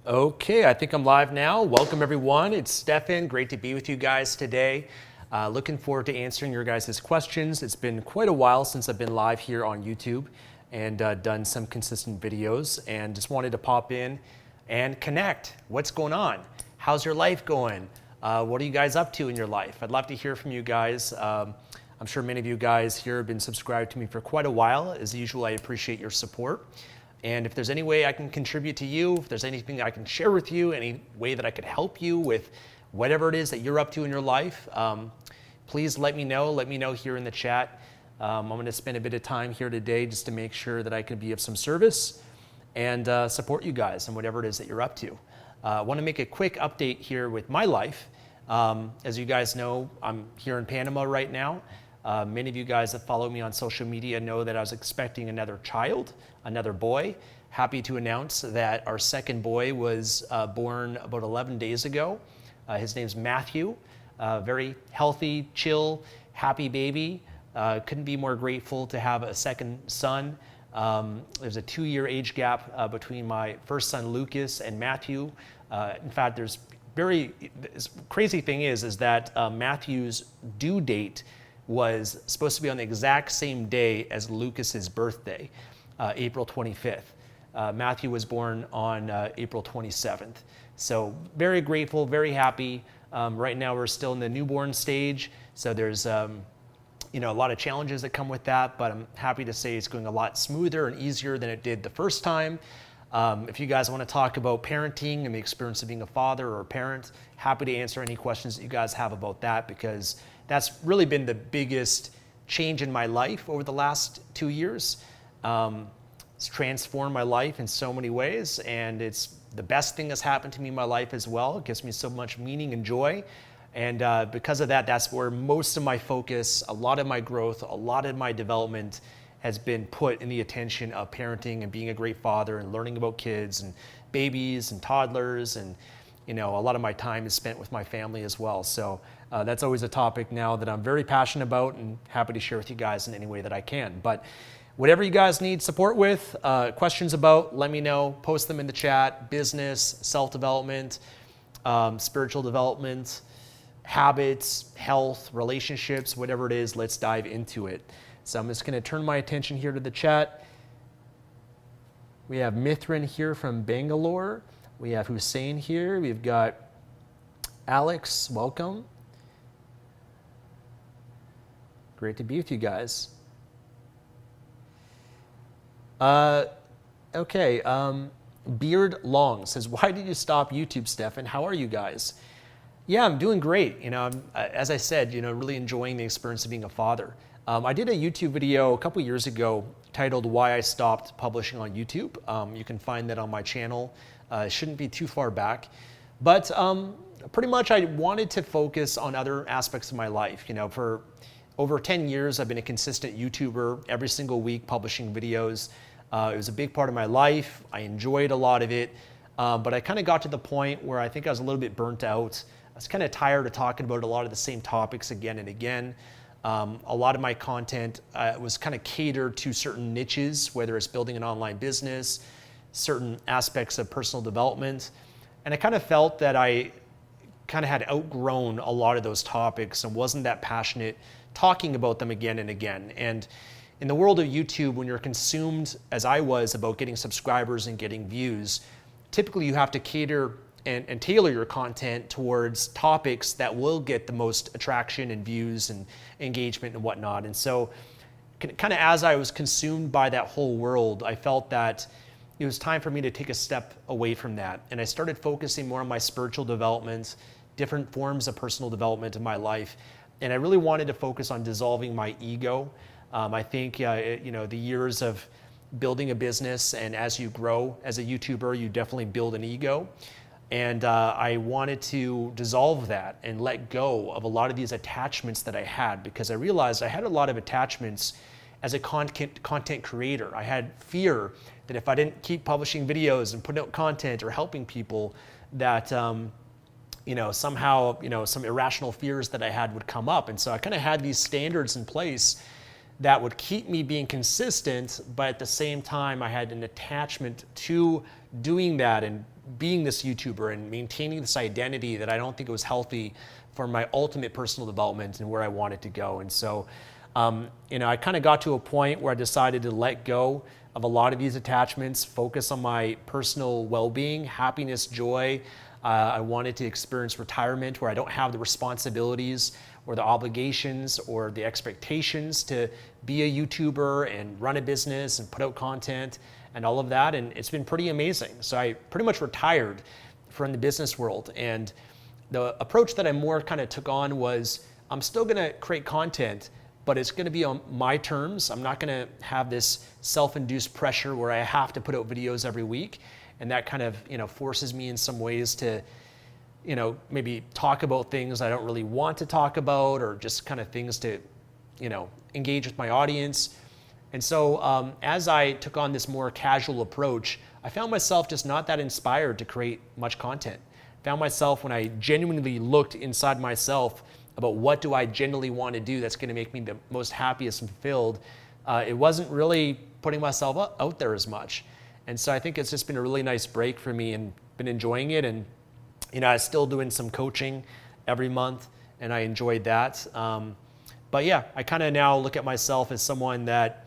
Okay, I think I'm live now. Welcome everyone. It's Stefan. Great to be with you guys today. Looking forward to answering your guys' questions. It's been quite a while since I've been live here on YouTube and done some consistent videos, and just wanted to pop in and connect. What's going on? How's your life going? What are you guys up to in your life? I'd love to hear from you guys. I'm sure many of you guys here have been subscribed to me for quite a while. As usual, I appreciate your support. And if there's any way I can contribute to you, if there's anything I can share with you, any way that I could help you with whatever it is that you're up to in your life, please let me know. Let me know here in the chat. I'm going to spend a bit of time here today just to make sure that I can be of some service and support you guys in whatever it is that you're up to. I want to make a quick update here with my life. As you guys know, I'm here in Panama right now. Many of you guys that follow me on social media know that I was expecting another child, another boy. Happy to announce that our second boy was born about 11 days ago. His name's Matthew. Very healthy, chill, happy baby. Couldn't be more grateful to have a second son. There's a 2-year age gap between my first son Lucas and Matthew. In fact, this crazy thing is that Matthew's due date was supposed to be on the exact same day as Lucas's birthday, April 25th. Matthew was born on April 27th. So very grateful, very happy. Right now we're still in the newborn stage, so there's a lot of challenges that come with that, but I'm happy to say it's going a lot smoother and easier than it did the first time. If you guys want to talk about parenting and the experience of being a father or a parent, happy to answer any questions that you guys have about that, because that's really been the biggest change in my life over the last 2 years. It's transformed my life in so many ways, and it's the best thing that's happened to me in my life as well. It gives me so much meaning and joy. And because of that, that's where most of my focus, a lot of my growth, a lot of my development has been put in the attention of parenting and being a great father and learning about kids and babies and toddlers. And a lot of my time is spent with my family as well. So that's always a topic now that I'm very passionate about and happy to share with you guys in any way that I can. But whatever you guys need support with, questions about, let me know. Post them in the chat. Business, self-development, spiritual development, habits, health, relationships, whatever it is, let's dive into it. So I'm just going to turn my attention here to the chat. We have Mithran here from Bangalore. We have Hussein here. We've got Alex, welcome. Great to be with you guys. Okay, Beard Long says, why did you stop YouTube, Stefan? How are you guys? Yeah, I'm doing great. As I said, really enjoying the experience of being a father. I did a YouTube video a couple years ago titled Why I Stopped Publishing on YouTube. You can find that on my channel. It shouldn't be too far back. But pretty much I wanted to focus on other aspects of my life. For over 10 years, I've been a consistent YouTuber, every single week publishing videos. It was a big part of my life. I enjoyed a lot of it. But I kind of got to the point where I think I was a little bit burnt out. I was kind of tired of talking about a lot of the same topics again and again. A lot of my content was kind of catered to certain niches, whether it's building an online business, certain aspects of personal development. And I kind of felt that I kind of had outgrown a lot of those topics and wasn't that passionate talking about them again and again. And in the world of YouTube, when you're consumed, as I was, about getting subscribers and getting views, typically you have to cater and tailor your content towards topics that will get the most attraction and views and engagement and whatnot. And so kind of as I was consumed by that whole world, I felt that it was time for me to take a step away from that. And I started focusing more on my spiritual development, different forms of personal development in my life. And I really wanted to focus on dissolving my ego. I think, the years of building a business, and as you grow as a YouTuber, you definitely build an ego. And I wanted to dissolve that and let go of a lot of these attachments that I had, because I realized I had a lot of attachments as a content creator. I had fear that if I didn't keep publishing videos and putting out content or helping people, that somehow some irrational fears that I had would come up. And so I kind of had these standards in place that would keep me being consistent, but at the same time I had an attachment to doing that and being this YouTuber and maintaining this identity that I don't think it was healthy for my ultimate personal development and where I wanted to go. And so, I kind of got to a point where I decided to let go of a lot of these attachments, focus on my personal well-being, happiness, joy. I wanted to experience retirement where I don't have the responsibilities or the obligations or the expectations to be a YouTuber and run a business and put out content and all of that. And it's been pretty amazing. So I pretty much retired from the business world. And the approach that I more kind of took on was I'm still going to create content, but it's going to be on my terms. I'm not going to have this self-induced pressure where I have to put out videos every week. And that kind of, forces me in some ways to, maybe talk about things I don't really want to talk about, or just kind of things to, engage with my audience. And so as I took on this more casual approach, I found myself just not that inspired to create much content. Found myself, when I genuinely looked inside myself about what do I genuinely want to do that's going to make me the most happiest and fulfilled, it wasn't really putting myself out there as much. And so I think it's just been a really nice break for me and been enjoying it. And, I'm still doing some coaching every month and I enjoyed that. But yeah, I kind of now look at myself as someone that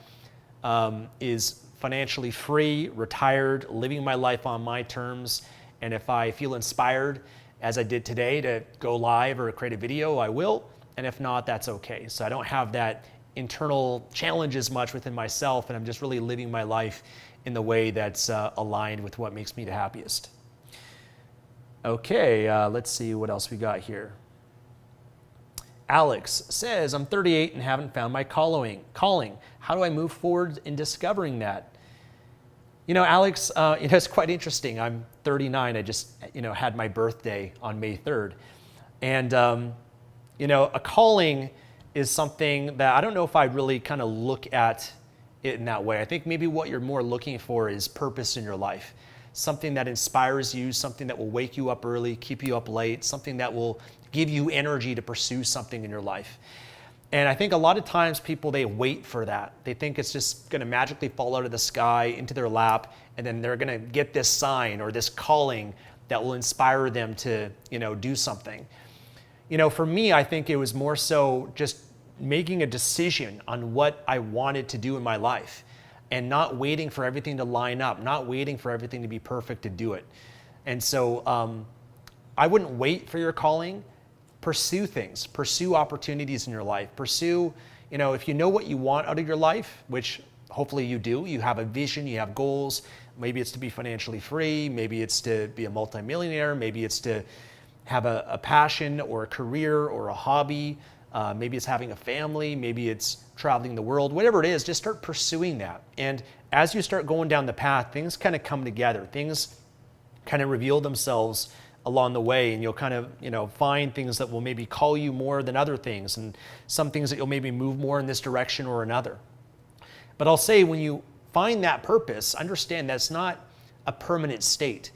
is financially free, retired, living my life on my terms. And if I feel inspired, as I did today, to go live or create a video, I will. And if not, that's okay. So I don't have that internal challenge as much within myself, and I'm just really living my life in the way that's aligned with what makes me the happiest. Okay, let's see what else we got here. Alex says, I'm 38 and haven't found my calling. How do I move forward in discovering that? Alex, it's quite interesting. I'm 39. I just, had my birthday on May 3rd. And, a calling is something that I don't know if I really kind of look at it in that way. I think maybe what you're more looking for is purpose in your life. Something that inspires you, something that will wake you up early, keep you up late, something that will give you energy to pursue something in your life. And I think a lot of times people, they wait for that. They think it's just going to magically fall out of the sky into their lap, and then they're going to get this sign or this calling that will inspire them to, do something. For me, I think it was more so just making a decision on what I wanted to do in my life and not waiting for everything to line up, not waiting for everything to be perfect to do it. And so I wouldn't wait for your calling. Pursue things, pursue opportunities in your life, pursue, if you know what you want out of your life, which hopefully you do, you have a vision, you have goals, maybe it's to be financially free, maybe it's to be a multimillionaire, maybe it's to have a passion or a career or a hobby, maybe it's having a family, maybe it's traveling the world, whatever it is, just start pursuing that. And as you start going down the path, things kind of come together, things kind of reveal themselves along the way, and you'll kind of, find things that will maybe call you more than other things, and some things that you'll maybe move more in this direction or another. But I'll say, when you find that purpose, understand that's not a permanent state.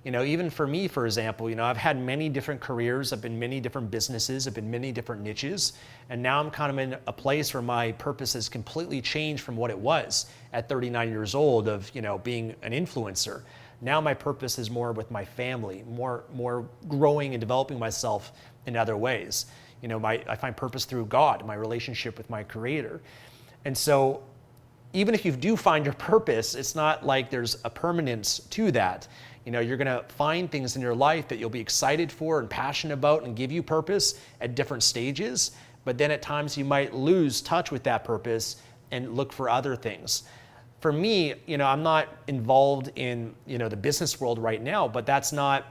Even for me, for example, I've had many different careers, I've been many different businesses, I've been many different niches, and now I'm kind of in a place where my purpose has completely changed from what it was at 39 years old of, being an influencer. Now my purpose is more with my family, more growing and developing myself in other ways. I find purpose through God, my relationship with my Creator. And so even if you do find your purpose, it's not like there's a permanence to that. You're going to find things in your life that you'll be excited for and passionate about and give you purpose at different stages. But then at times you might lose touch with that purpose and look for other things. For me, I'm not involved in, the business world right now, but that's not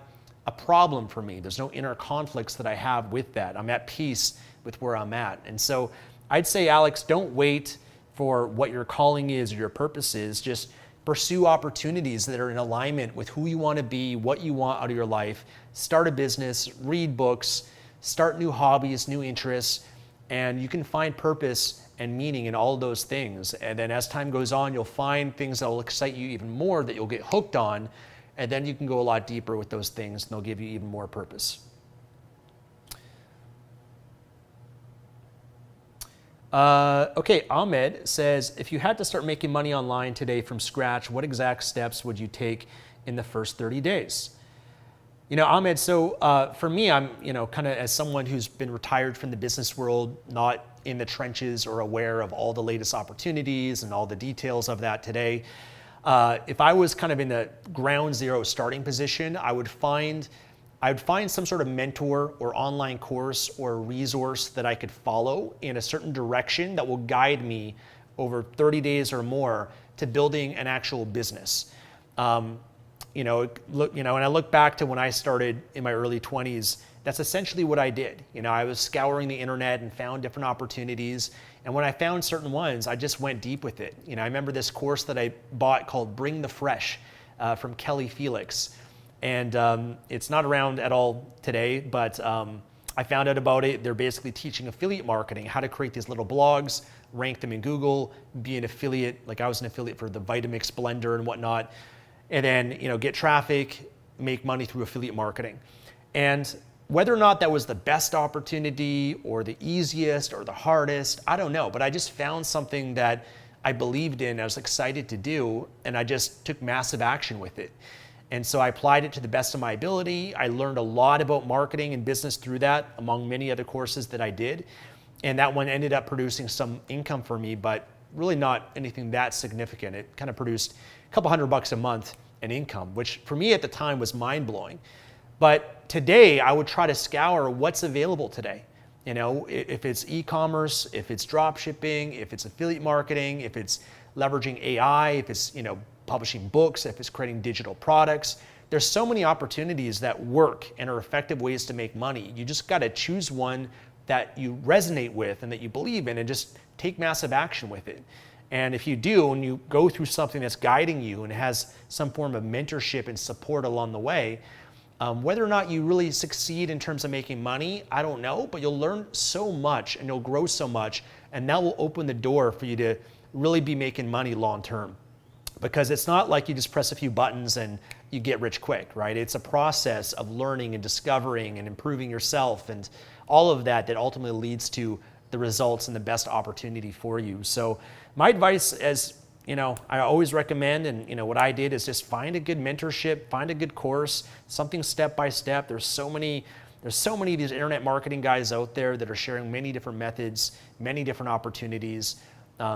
a problem for me. There's no inner conflicts that I have with that. I'm at peace with where I'm at. And so I'd say, Alex, don't wait for what your calling is or your purpose is. Just pursue opportunities that are in alignment with who you want to be, what you want out of your life. Start a business, read books, start new hobbies, new interests, and you can find purpose and meaning in all of those things. And then as time goes on, you'll find things that will excite you even more, that you'll get hooked on, and then you can go a lot deeper with those things, and they'll give you even more purpose. Okay, Ahmed says, if you had to start making money online today from scratch, what exact steps would you take in the first 30 days? Ahmed, so for me, I'm, kind of as someone who's been retired from the business world, not in the trenches or aware of all the latest opportunities and all the details of that today. If I was kind of in the ground zero starting position, I would find some sort of mentor or online course or resource that I could follow in a certain direction that will guide me over 30 days or more to building an actual business. When I look back to when I started in my early 20s, that's essentially what I did. I was scouring the internet and found different opportunities. And when I found certain ones, I just went deep with it. I remember this course that I bought called Bring the Fresh from Kelly Felix. And it's not around at all today, but I found out about it. They're basically teaching affiliate marketing, how to create these little blogs, rank them in Google, be an affiliate. Like I was an affiliate for the Vitamix blender and whatnot. And then, get traffic, make money through affiliate marketing. And whether or not that was the best opportunity or the easiest or the hardest, I don't know. But I just found something that I believed in, I was excited to do, and I just took massive action with it. And so I applied it to the best of my ability. I learned a lot about marketing and business through that, among many other courses that I did. And that one ended up producing some income for me, but really not anything that significant. It kind of produced a couple $100 a month in income, which for me at the time was mind-blowing. But today, I would try to scour what's available today. If it's e-commerce, if it's drop shipping, if it's affiliate marketing, if it's leveraging AI, if it's, publishing books, if it's creating digital products. There's so many opportunities that work and are effective ways to make money. You just got to choose one that you resonate with and that you believe in and just take massive action with it. And if you do, and you go through something that's guiding you and has some form of mentorship and support along the way, whether or not you really succeed in terms of making money, I don't know, but you'll learn so much and you'll grow so much, and that will open the door for you to really be making money long term. Because it's not like you just press a few buttons and you get rich quick, right? It's a process of learning and discovering and improving yourself and all of that ultimately leads to the results and the best opportunity for you. So my advice, as I always recommend, and what I did is just find a good mentorship, find a good course, something step by step. There's so many of these internet marketing guys out there that are sharing many different methods, many different opportunities.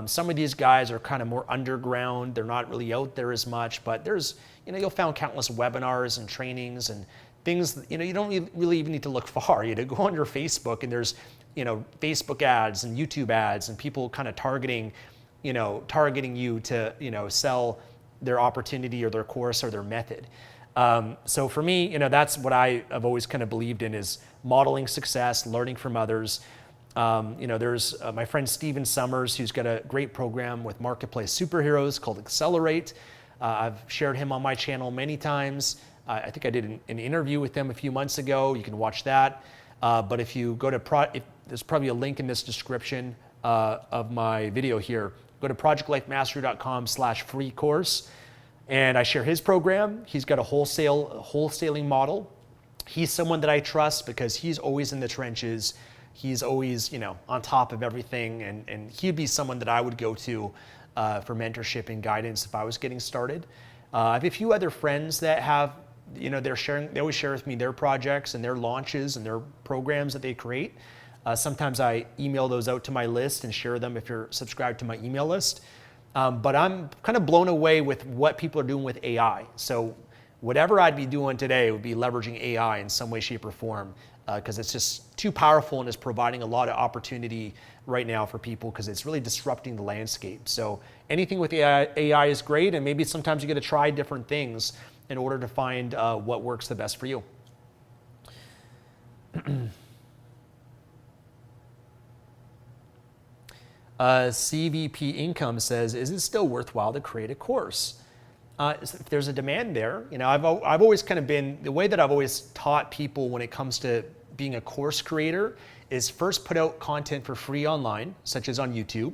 Some of these guys are kind of more underground. They're not really out there as much, but there's, you'll find countless webinars and trainings and things, you don't really even need to look far. Go on your Facebook and there's, Facebook ads and YouTube ads and people kind of targeting you to, sell their opportunity or their course or their method. So for me, that's what I've always kind of believed in, is modeling success, learning from others. There's my friend Steven Summers, who's got a great program with Marketplace Superheroes called Accelerate. I've shared him on my channel many times. I think I did an interview with him a few months ago. You can watch that. But if you go to, there's probably a link in this description of my video here. Go to projectlifemastery.com/free course. And I share his program. He's got a wholesaling model. He's someone that I trust because he's always in the trenches. He's always, on top of everything, and he'd be someone that I would go to for mentorship and guidance if I was getting started. I have a few other friends that have, they always share with me their projects and their launches and their programs that they create. Sometimes I email those out to my list and share them if you're subscribed to my email list. But I'm kind of blown away with what people are doing with AI. So whatever I'd be doing today would be leveraging AI in some way, shape, or form. Because it's just too powerful and is providing a lot of opportunity right now for people because it's really disrupting the landscape. So anything with AI is great, and maybe sometimes you got to try different things in order to find what works the best for you. CVP Income says, is it still worthwhile to create a course? If there's a demand there, I've always kind of been, the way that I've always taught people when it comes to being a course creator is first put out content for free online, such as on YouTube,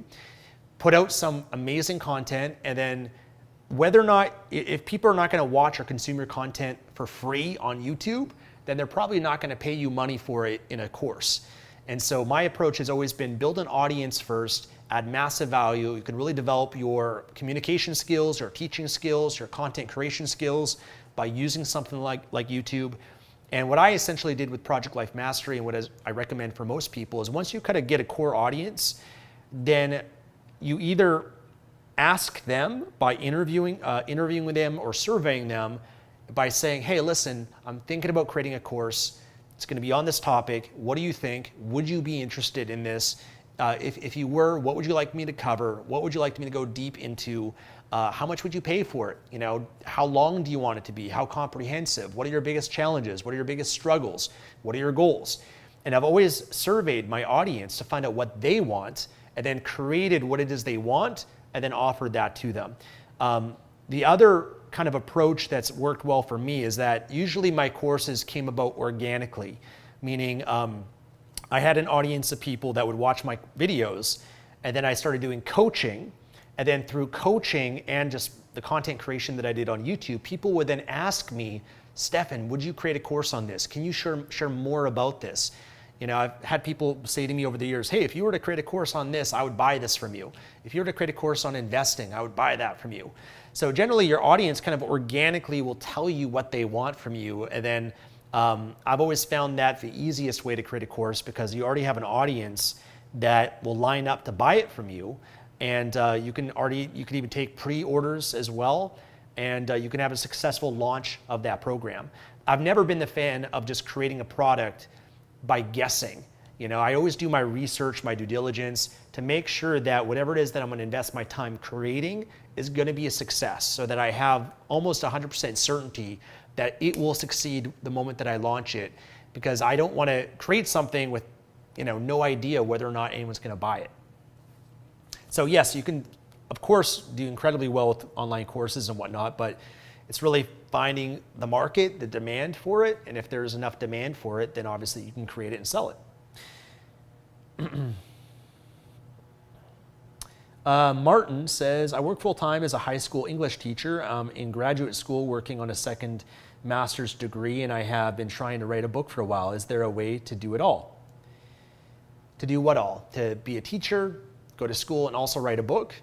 put out some amazing content, and then whether or not, if people are not going to watch or consume your content for free on YouTube, then they're probably not going to pay you money for it in a course. And so my approach has always been build an audience first, add massive value. You can really develop your communication skills, your teaching skills, your content creation skills by using something like YouTube. And what I essentially did with Project Life Mastery, and what I recommend for most people, is once you kind of get a core audience, then you either ask them by interviewing with them or surveying them by saying, hey, listen, I'm thinking about creating a course. It's going to be on this topic. What do you think? Would you be interested in this? If you were, what would you like me to cover? What would you like me to go deep into? How much would you pay for it? You know, how long do you want it to be? How comprehensive? What are your biggest challenges? What are your biggest struggles? What are your goals? And I've always surveyed my audience to find out what they want, and then created what it is they want, and then offered that to them. The other kind of approach that's worked well for me is that usually my courses came about organically, meaning I had an audience of people that would watch my videos, and then I started doing coaching. And then through coaching and just the content creation that I did on YouTube, people would then ask me, Stefan, would you create a course on this? Can you share more about this? You know, I've had people say to me over the years, hey, if you were to create a course on this, I would buy this from you. If you were to create a course on investing, I would buy that from you. So generally your audience kind of organically will tell you what they want from you. And then I've always found that the easiest way to create a course, because you already have an audience that will line up to buy it from you. And you can even take pre-orders as well, and you can have a successful launch of that program. I've never been the fan of just creating a product by guessing. You know, I always do my research, my due diligence, to make sure that whatever it is that I'm going to invest my time creating is going to be a success, so that I have almost 100% certainty that it will succeed the moment that I launch it, because I don't want to create something with, you know, no idea whether or not anyone's going to buy it. So yes, you can, of course, do incredibly well with online courses and whatnot, but it's really finding the market, the demand for it, and if there's enough demand for it, then obviously you can create it and sell it. Martin says, I work full-time as a high school English teacher. I'm in graduate school working on a second master's degree, and I have been trying to write a book for a while. Is there a way to do it all? To do what all? To be a teacher, go to school, and also write a book?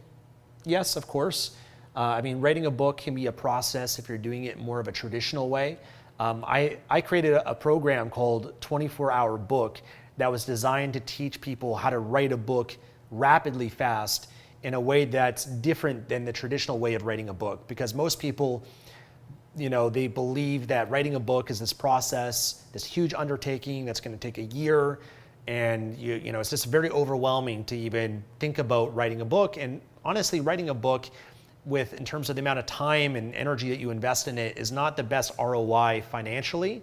Yes, of course. I mean, writing a book can be a process if you're doing it more of a traditional way. I created a program called 24-Hour Book that was designed to teach people how to write a book rapidly, fast, in a way that's different than the traditional way of writing a book. Because most people, you know, they believe that writing a book is this process, this huge undertaking that's going to take a year, and you know, it's just very overwhelming to even think about writing a book. And honestly, writing a book in terms of the amount of time and energy that you invest in it is not the best ROI financially.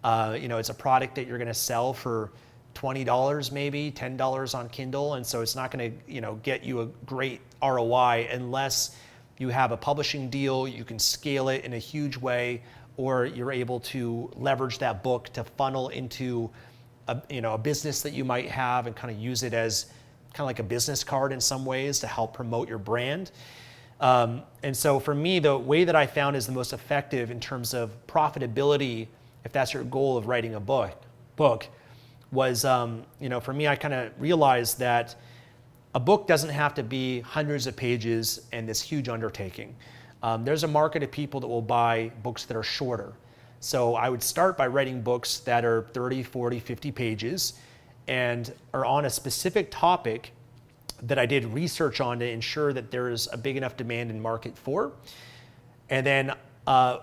You know, it's a product that you're going to sell for $20 maybe, $10 on Kindle, and so it's not going to, you know, get you a great ROI unless you have a publishing deal, you can scale it in a huge way, or you're able to leverage that book to funnel into a business that you might have and kind of use it as kind of like a business card in some ways to help promote your brand. And so for me, the way that I found is the most effective in terms of profitability, if that's your goal of writing a book, was, for me, I kind of realized that a book doesn't have to be hundreds of pages and this huge undertaking. There's a market of people that will buy books that are shorter. So I would start by writing books that are 30, 40, 50 pages and are on a specific topic that I did research on to ensure that there is a big enough demand in market for. And then I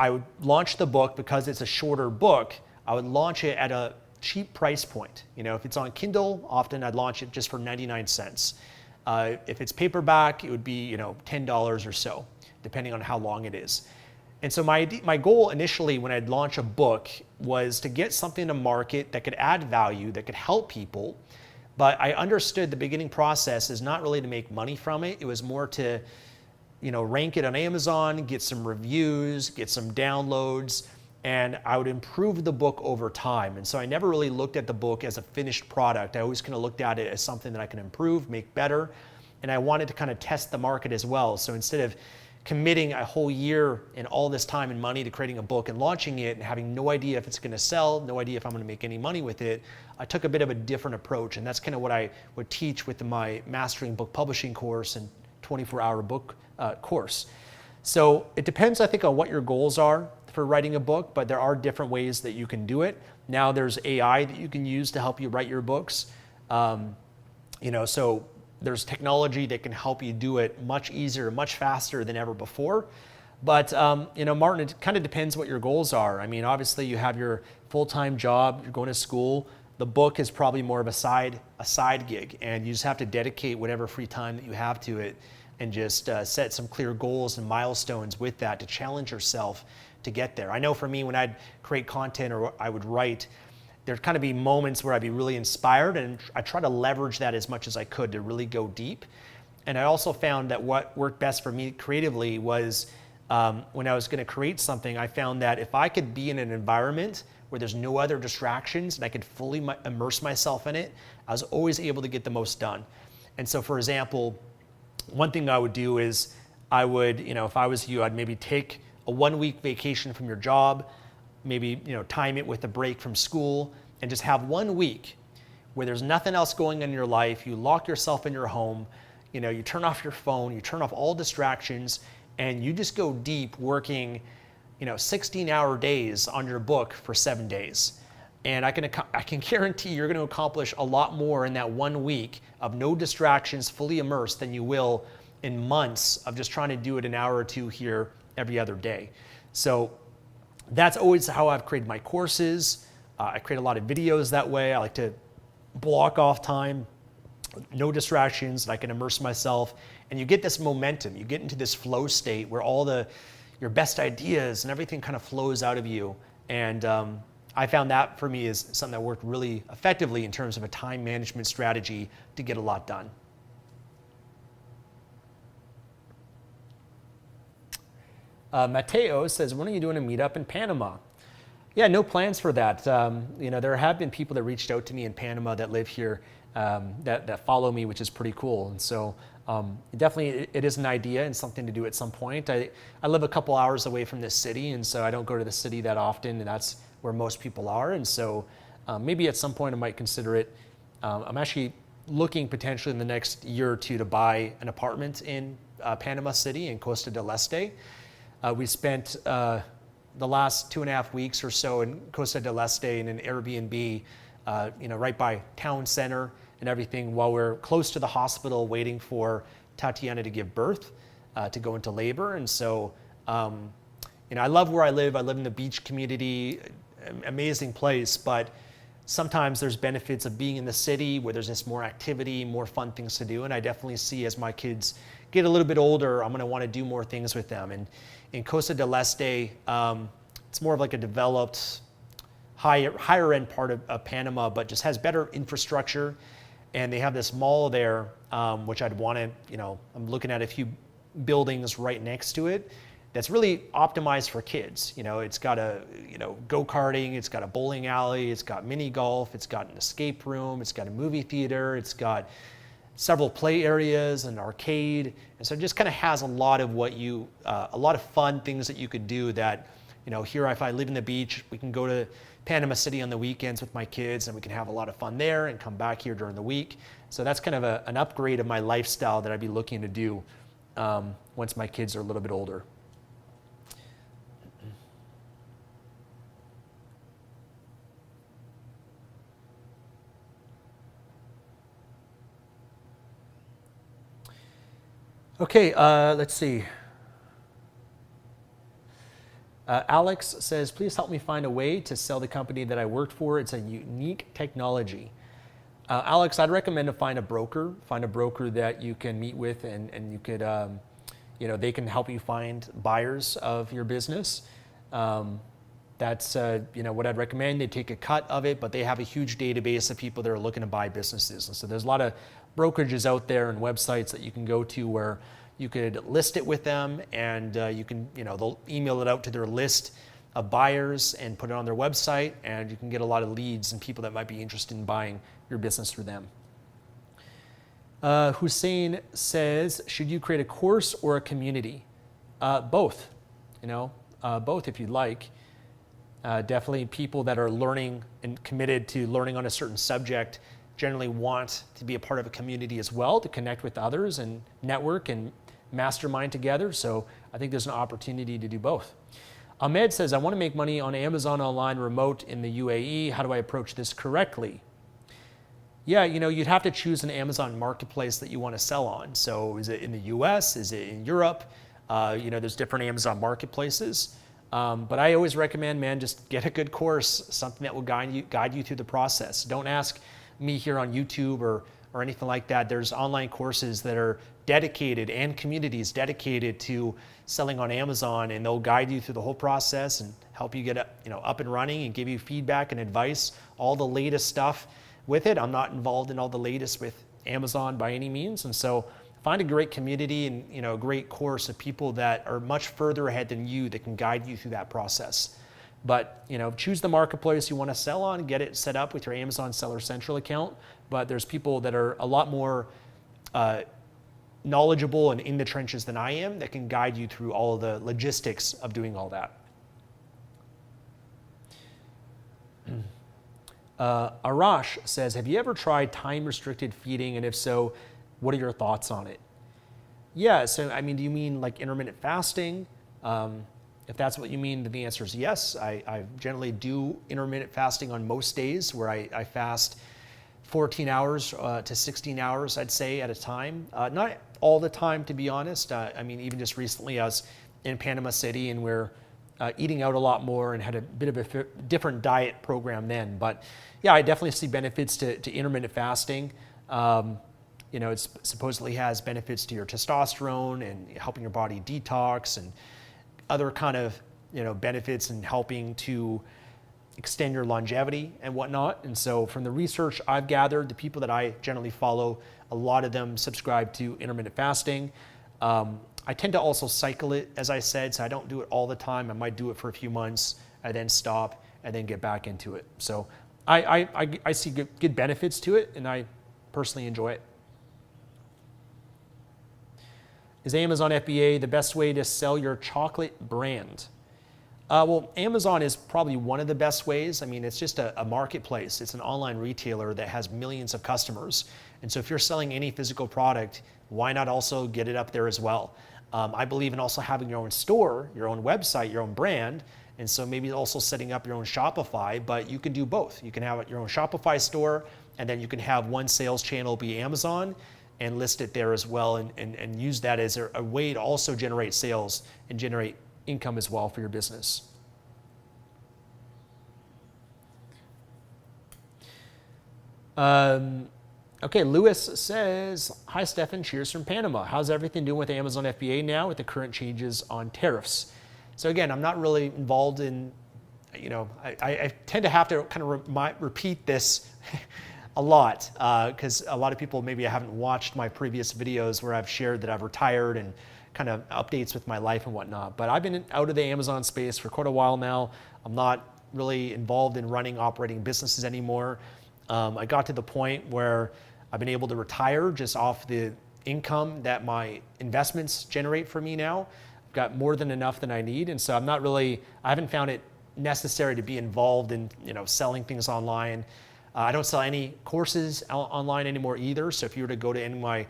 would launch the book. Because it's a shorter book, I would launch it at a cheap price point. You know, if it's on Kindle, often I'd launch it just for 99 cents. If it's paperback, it would be, $10 or so, depending on how long it is. And so my goal initially when I'd launch a book was to get something to market that could add value, that could help people. But I understood the beginning process is not really to make money from it. It was more to, rank it on Amazon, get some reviews, get some downloads, and I would improve the book over time. And so I never really looked at the book as a finished product. I always kind of looked at it as something that I can improve, make better. And I wanted to kind of test the market as well. So instead of committing a whole year and all this time and money to creating a book and launching it and having no idea if it's going to sell, no idea if I'm going to make any money with it, I took a bit of a different approach. And that's kind of what I would teach with my Mastering Book Publishing course and 24-hour book course. So it depends, I think, on what your goals are. for writing a book, but there are different ways that you can do it. Now there's AI that you can use to help you write your books. So there's technology that can help you do it much easier, much faster than ever before. But, Martin, it kind of depends what your goals are. I mean, obviously you have your full-time job, you're going to school. The book is probably more of a side gig, and you just have to dedicate whatever free time that you have to it and just set some clear goals and milestones with that to challenge yourself to get there. I know for me, when I'd create content or I would write, there'd kind of be moments where I'd be really inspired, and I try to leverage that as much as I could to really go deep. And I also found that what worked best for me creatively was when I was going to create something, I found that if I could be in an environment where there's no other distractions and I could fully immerse myself in it, I was always able to get the most done. And so, for example, one thing I would do is I would, if I was you, I'd maybe take a 1-week vacation from your job, maybe time it with a break from school, and just have 1 week where there's nothing else going on in your life. You lock yourself in your home, you turn off your phone, you turn off all distractions, and you just go deep working 16-hour days on your book for 7 days. And I can guarantee you're going to accomplish a lot more in that 1 week of no distractions, fully immersed, than you will in months of just trying to do it an hour or two here every other day. So that's always how I've created my courses. I create a lot of videos that way. I like to block off time, no distractions, and I can immerse myself. And you get this momentum. You get into this flow state where your best ideas and everything kind of flows out of you. And I found that for me is something that worked really effectively in terms of a time management strategy to get a lot done. Mateo says, when are you doing a meetup in Panama? Yeah, no plans for that. There have been people that reached out to me in Panama that live here that follow me, which is pretty cool. And so definitely it is an idea and something to do at some point. I live a couple hours away from this city, and so I don't go to the city that often, and that's where most people are. And so maybe at some point I might consider it. I'm actually looking potentially in the next year or two to buy an apartment in Panama City in Costa del Este. We spent the last 2.5 weeks or so in Costa del Este in an Airbnb, right by town center and everything, while we're close to the hospital waiting for Tatiana to give birth, to go into labor. And so, I love where I live. I live in the beach community, amazing place, but sometimes there's benefits of being in the city where there's just more activity, more fun things to do. And I definitely see as my kids get a little bit older, I'm going to want to do more things with them. And in Costa del Este, it's more of like a developed, higher end part of Panama, but just has better infrastructure. And they have this mall there, which I'd want to, I'm looking at a few buildings right next to it that's really optimized for kids. It's got a, go-karting, it's got a bowling alley, it's got mini golf, it's got an escape room, it's got a movie theater, it's got several play areas, an arcade. And so it just kind of has a lot of a lot of fun things that you could do that, here if I live in the beach, we can go to Panama City on the weekends with my kids and we can have a lot of fun there and come back here during the week. So that's kind of an upgrade of my lifestyle that I'd be looking to do once my kids are a little bit older. Okay, let's see. Alex says, please help me find a way to sell the company that I worked for. It's a unique technology. Alex, I'd recommend to find a broker that you can meet with and you could, they can help you find buyers of your business. That's, what I'd recommend. They take a cut of it, but they have a huge database of people that are looking to buy businesses. And so there's a lot of brokerages out there and websites that you can go to where you could list it with them and you can, they'll email it out to their list of buyers and put it on their website, and you can get a lot of leads and people that might be interested in buying your business through them. Hussein says, should you create a course or a community? Both, both if you'd like. Definitely people that are learning and committed to learning on a certain subject generally want to be a part of a community as well, to connect with others and network and mastermind together. So I think there's an opportunity to do both. Ahmed says, I want to make money on Amazon online remote in the UAE. How do I approach this correctly? Yeah, you'd have to choose an Amazon marketplace that you want to sell on. So is it in the US? Is it in Europe? There's different Amazon marketplaces. But I always recommend, man, just get a good course, something that will guide you through the process. Don't ask me here on YouTube or anything like that. There's online courses that are dedicated and communities dedicated to selling on Amazon, and they'll guide you through the whole process and help you get up and running and give you feedback and advice, all the latest stuff with it. I'm not involved in all the latest with Amazon by any means, and so find a great community and a great course of people that are much further ahead than you that can guide you through that process. But choose the marketplace you want to sell on, get it set up with your Amazon Seller Central account. But there's people that are a lot more knowledgeable and in the trenches than I am that can guide you through all of the logistics of doing all that. Arash says, have you ever tried time-restricted feeding? And if so, what are your thoughts on it? Yeah, so do you mean like intermittent fasting? If that's what you mean, then the answer is yes. I generally do intermittent fasting on most days where I fast 14 hours to 16 hours, I'd say, at a time. Not all the time, to be honest. Even just recently I was in Panama City and we're eating out a lot more and had a bit of a different diet program then. But yeah, I definitely see benefits to intermittent fasting. It supposedly has benefits to your testosterone and helping your body detox and other kind of benefits and helping to extend your longevity and whatnot. And so from the research I've gathered, the people that I generally follow, a lot of them subscribe to intermittent fasting. I tend to also cycle it, as I said, so I don't do it all the time. I might do it for a few months, I then stop, and then get back into it. So I see good benefits to it, and I personally enjoy it. Is Amazon FBA the best way to sell your chocolate brand? Well, Amazon is probably one of the best ways. It's just a marketplace. It's an online retailer that has millions of customers. And so if you're selling any physical product, why not also get it up there as well? I believe in also having your own store, your own website, your own brand. And so maybe also setting up your own Shopify, but you can do both. You can have your own Shopify store, and then you can have one sales channel be Amazon and list it there as well, and use that as a way to also generate sales and generate income as well for your business. Okay, Lewis says, hi Stefan, cheers from Panama. How's everything doing with Amazon FBA now with the current changes on tariffs? So again, I'm not really involved in, I tend to have to kind of repeat this a lot because a lot of people maybe haven't watched my previous videos where I've shared that I've retired and kind of updates with my life and whatnot. But I've been out of the Amazon space for quite a while now. I'm not really involved in running, operating businesses anymore. I got to the point where I've been able to retire just off the income that my investments generate for me now. I've got more than enough than I need. And so I haven't found it necessary to be involved in, selling things online. I don't sell any courses online anymore either. So if you were to go to any of my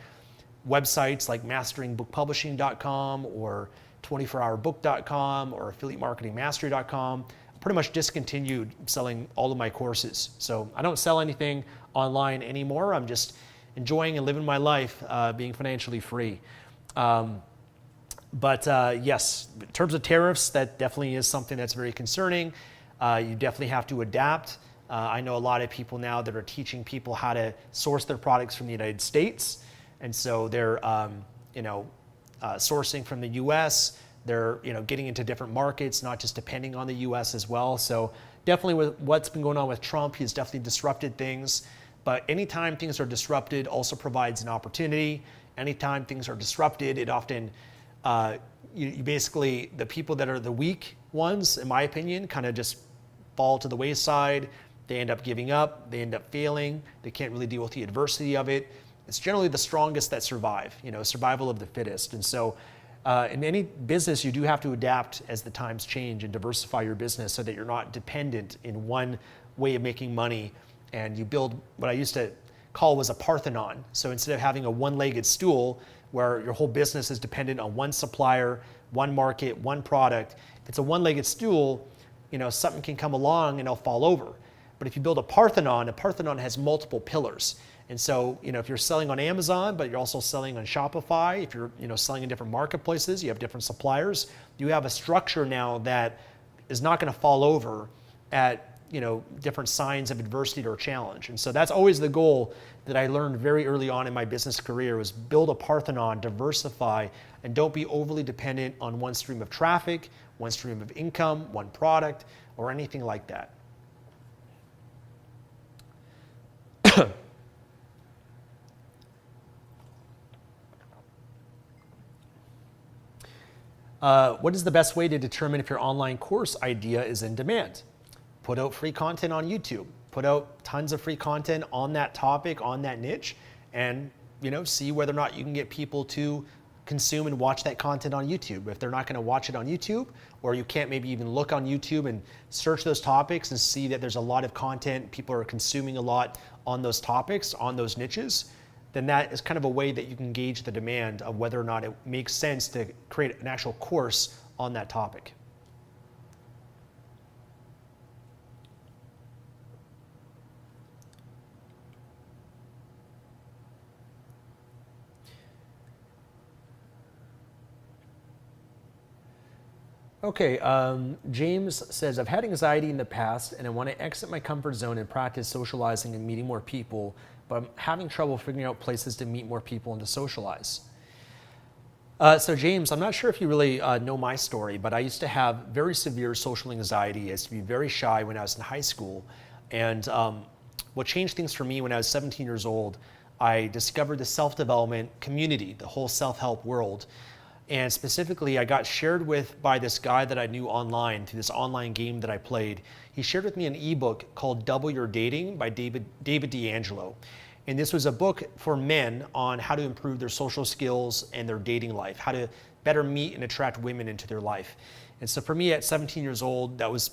websites like masteringbookpublishing.com or 24hourbook.com or affiliatemarketingmastery.com, pretty much discontinued selling all of my courses. So I don't sell anything online anymore. I'm just enjoying and living my life being financially free. But yes, in terms of tariffs, that definitely is something that's very concerning. You definitely have to adapt. I know a lot of people now that are teaching people how to source their products from the United States. And so they're sourcing from the US. They're getting into different markets, not just depending on the US as well. So definitely with what's been going on with Trump, he's definitely disrupted things. But anytime things are disrupted also provides an opportunity. Anytime things are disrupted, it often, you basically, the people that are the weak ones, in my opinion, kind of just fall to the wayside. They end up giving up, they end up failing. They can't really deal with the adversity of it. It's generally the strongest that survive, survival of the fittest. And so in any business, you do have to adapt as the times change and diversify your business so that you're not dependent in one way of making money. And you build what I used to call was a Parthenon. So instead of having a one-legged stool where your whole business is dependent on one supplier, one market, one product, it's a one-legged stool, something can come along and it'll fall over. But if you build a Parthenon has multiple pillars. And so, if you're selling on Amazon, but you're also selling on Shopify, if you're, selling in different marketplaces, you have different suppliers, you have a structure now that is not going to fall over at, different signs of adversity or challenge. And so that's always the goal that I learned very early on in my business career, was build a Parthenon, diversify, and don't be overly dependent on one stream of traffic, one stream of income, one product, or anything like that. What is the best way to determine if your online course idea is in demand? Put out free content on YouTube. Put out tons of free content on that topic, on that niche, and see whether or not you can get people to consume and watch that content on YouTube. If they're not going to watch it on YouTube, or you can't maybe even look on YouTube and search those topics and see that there's a lot of content, people are consuming a lot on those topics, on those niches, then that is kind of a way that you can gauge the demand of whether or not it makes sense to create an actual course on that topic. Okay, James says, I've had anxiety in the past and I want to exit my comfort zone and practice socializing and meeting more people, but I'm having trouble figuring out places to meet more people and to socialize. So James, I'm not sure if you really know my story, but I used to have very severe social anxiety. I used to be very shy when I was in high school. And what changed things for me when I was 17 years old, I discovered the self-development community, the whole self-help world. And specifically, I got shared with by this guy that I knew online through this online game that I played. He shared with me an ebook called Double Your Dating by David D'Angelo. And this was a book for men on how to improve their social skills and their dating life, how to better meet and attract women into their life. And so for me at 17 years old, that was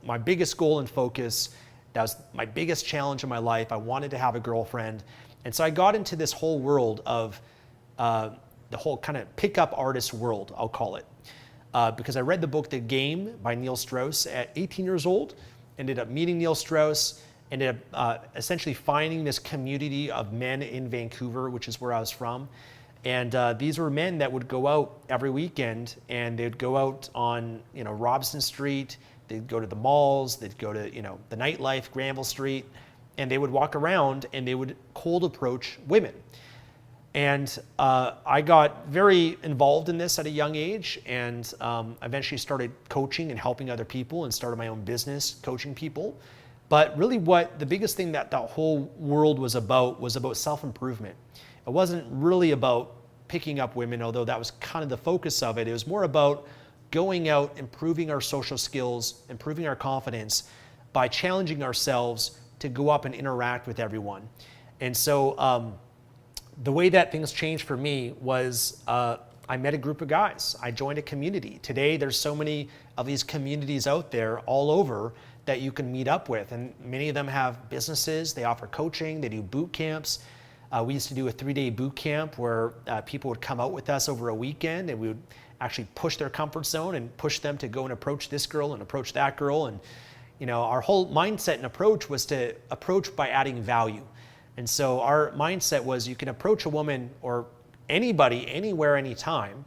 my biggest goal and focus. That was my biggest challenge in my life. I wanted to have a girlfriend. And so I got into this whole world of the whole kind of pickup artist world, I'll call it. Because I read the book The Game by Neil Strauss at 18 years old, ended up meeting Neil Strauss, ended up essentially finding this community of men in Vancouver, which is where I was from. And these were men that would go out every weekend, and they'd go out on Robson Street, they'd go to the malls, they'd go to the nightlife, Granville Street, and they would walk around and they would cold approach women. And I got very involved in this at a young age, and eventually started coaching and helping other people and started my own business coaching people. But really the biggest thing that whole world was about self-improvement. It wasn't really about picking up women, although that was kind of the focus of it. It was more about going out, improving our social skills, improving our confidence by challenging ourselves to go up and interact with everyone. And so the way that things changed for me was I met a group of guys. I joined a community. Today, there's so many of these communities out there all over that you can meet up with. And many of them have businesses. They offer coaching. They do boot camps. We used to do a 3-day boot camp where people would come out with us over a weekend, and we would actually push their comfort zone and push them to go and approach this girl and approach that girl. And our whole mindset and approach was to approach by adding value. And so our mindset was you can approach a woman or anybody, anywhere, anytime,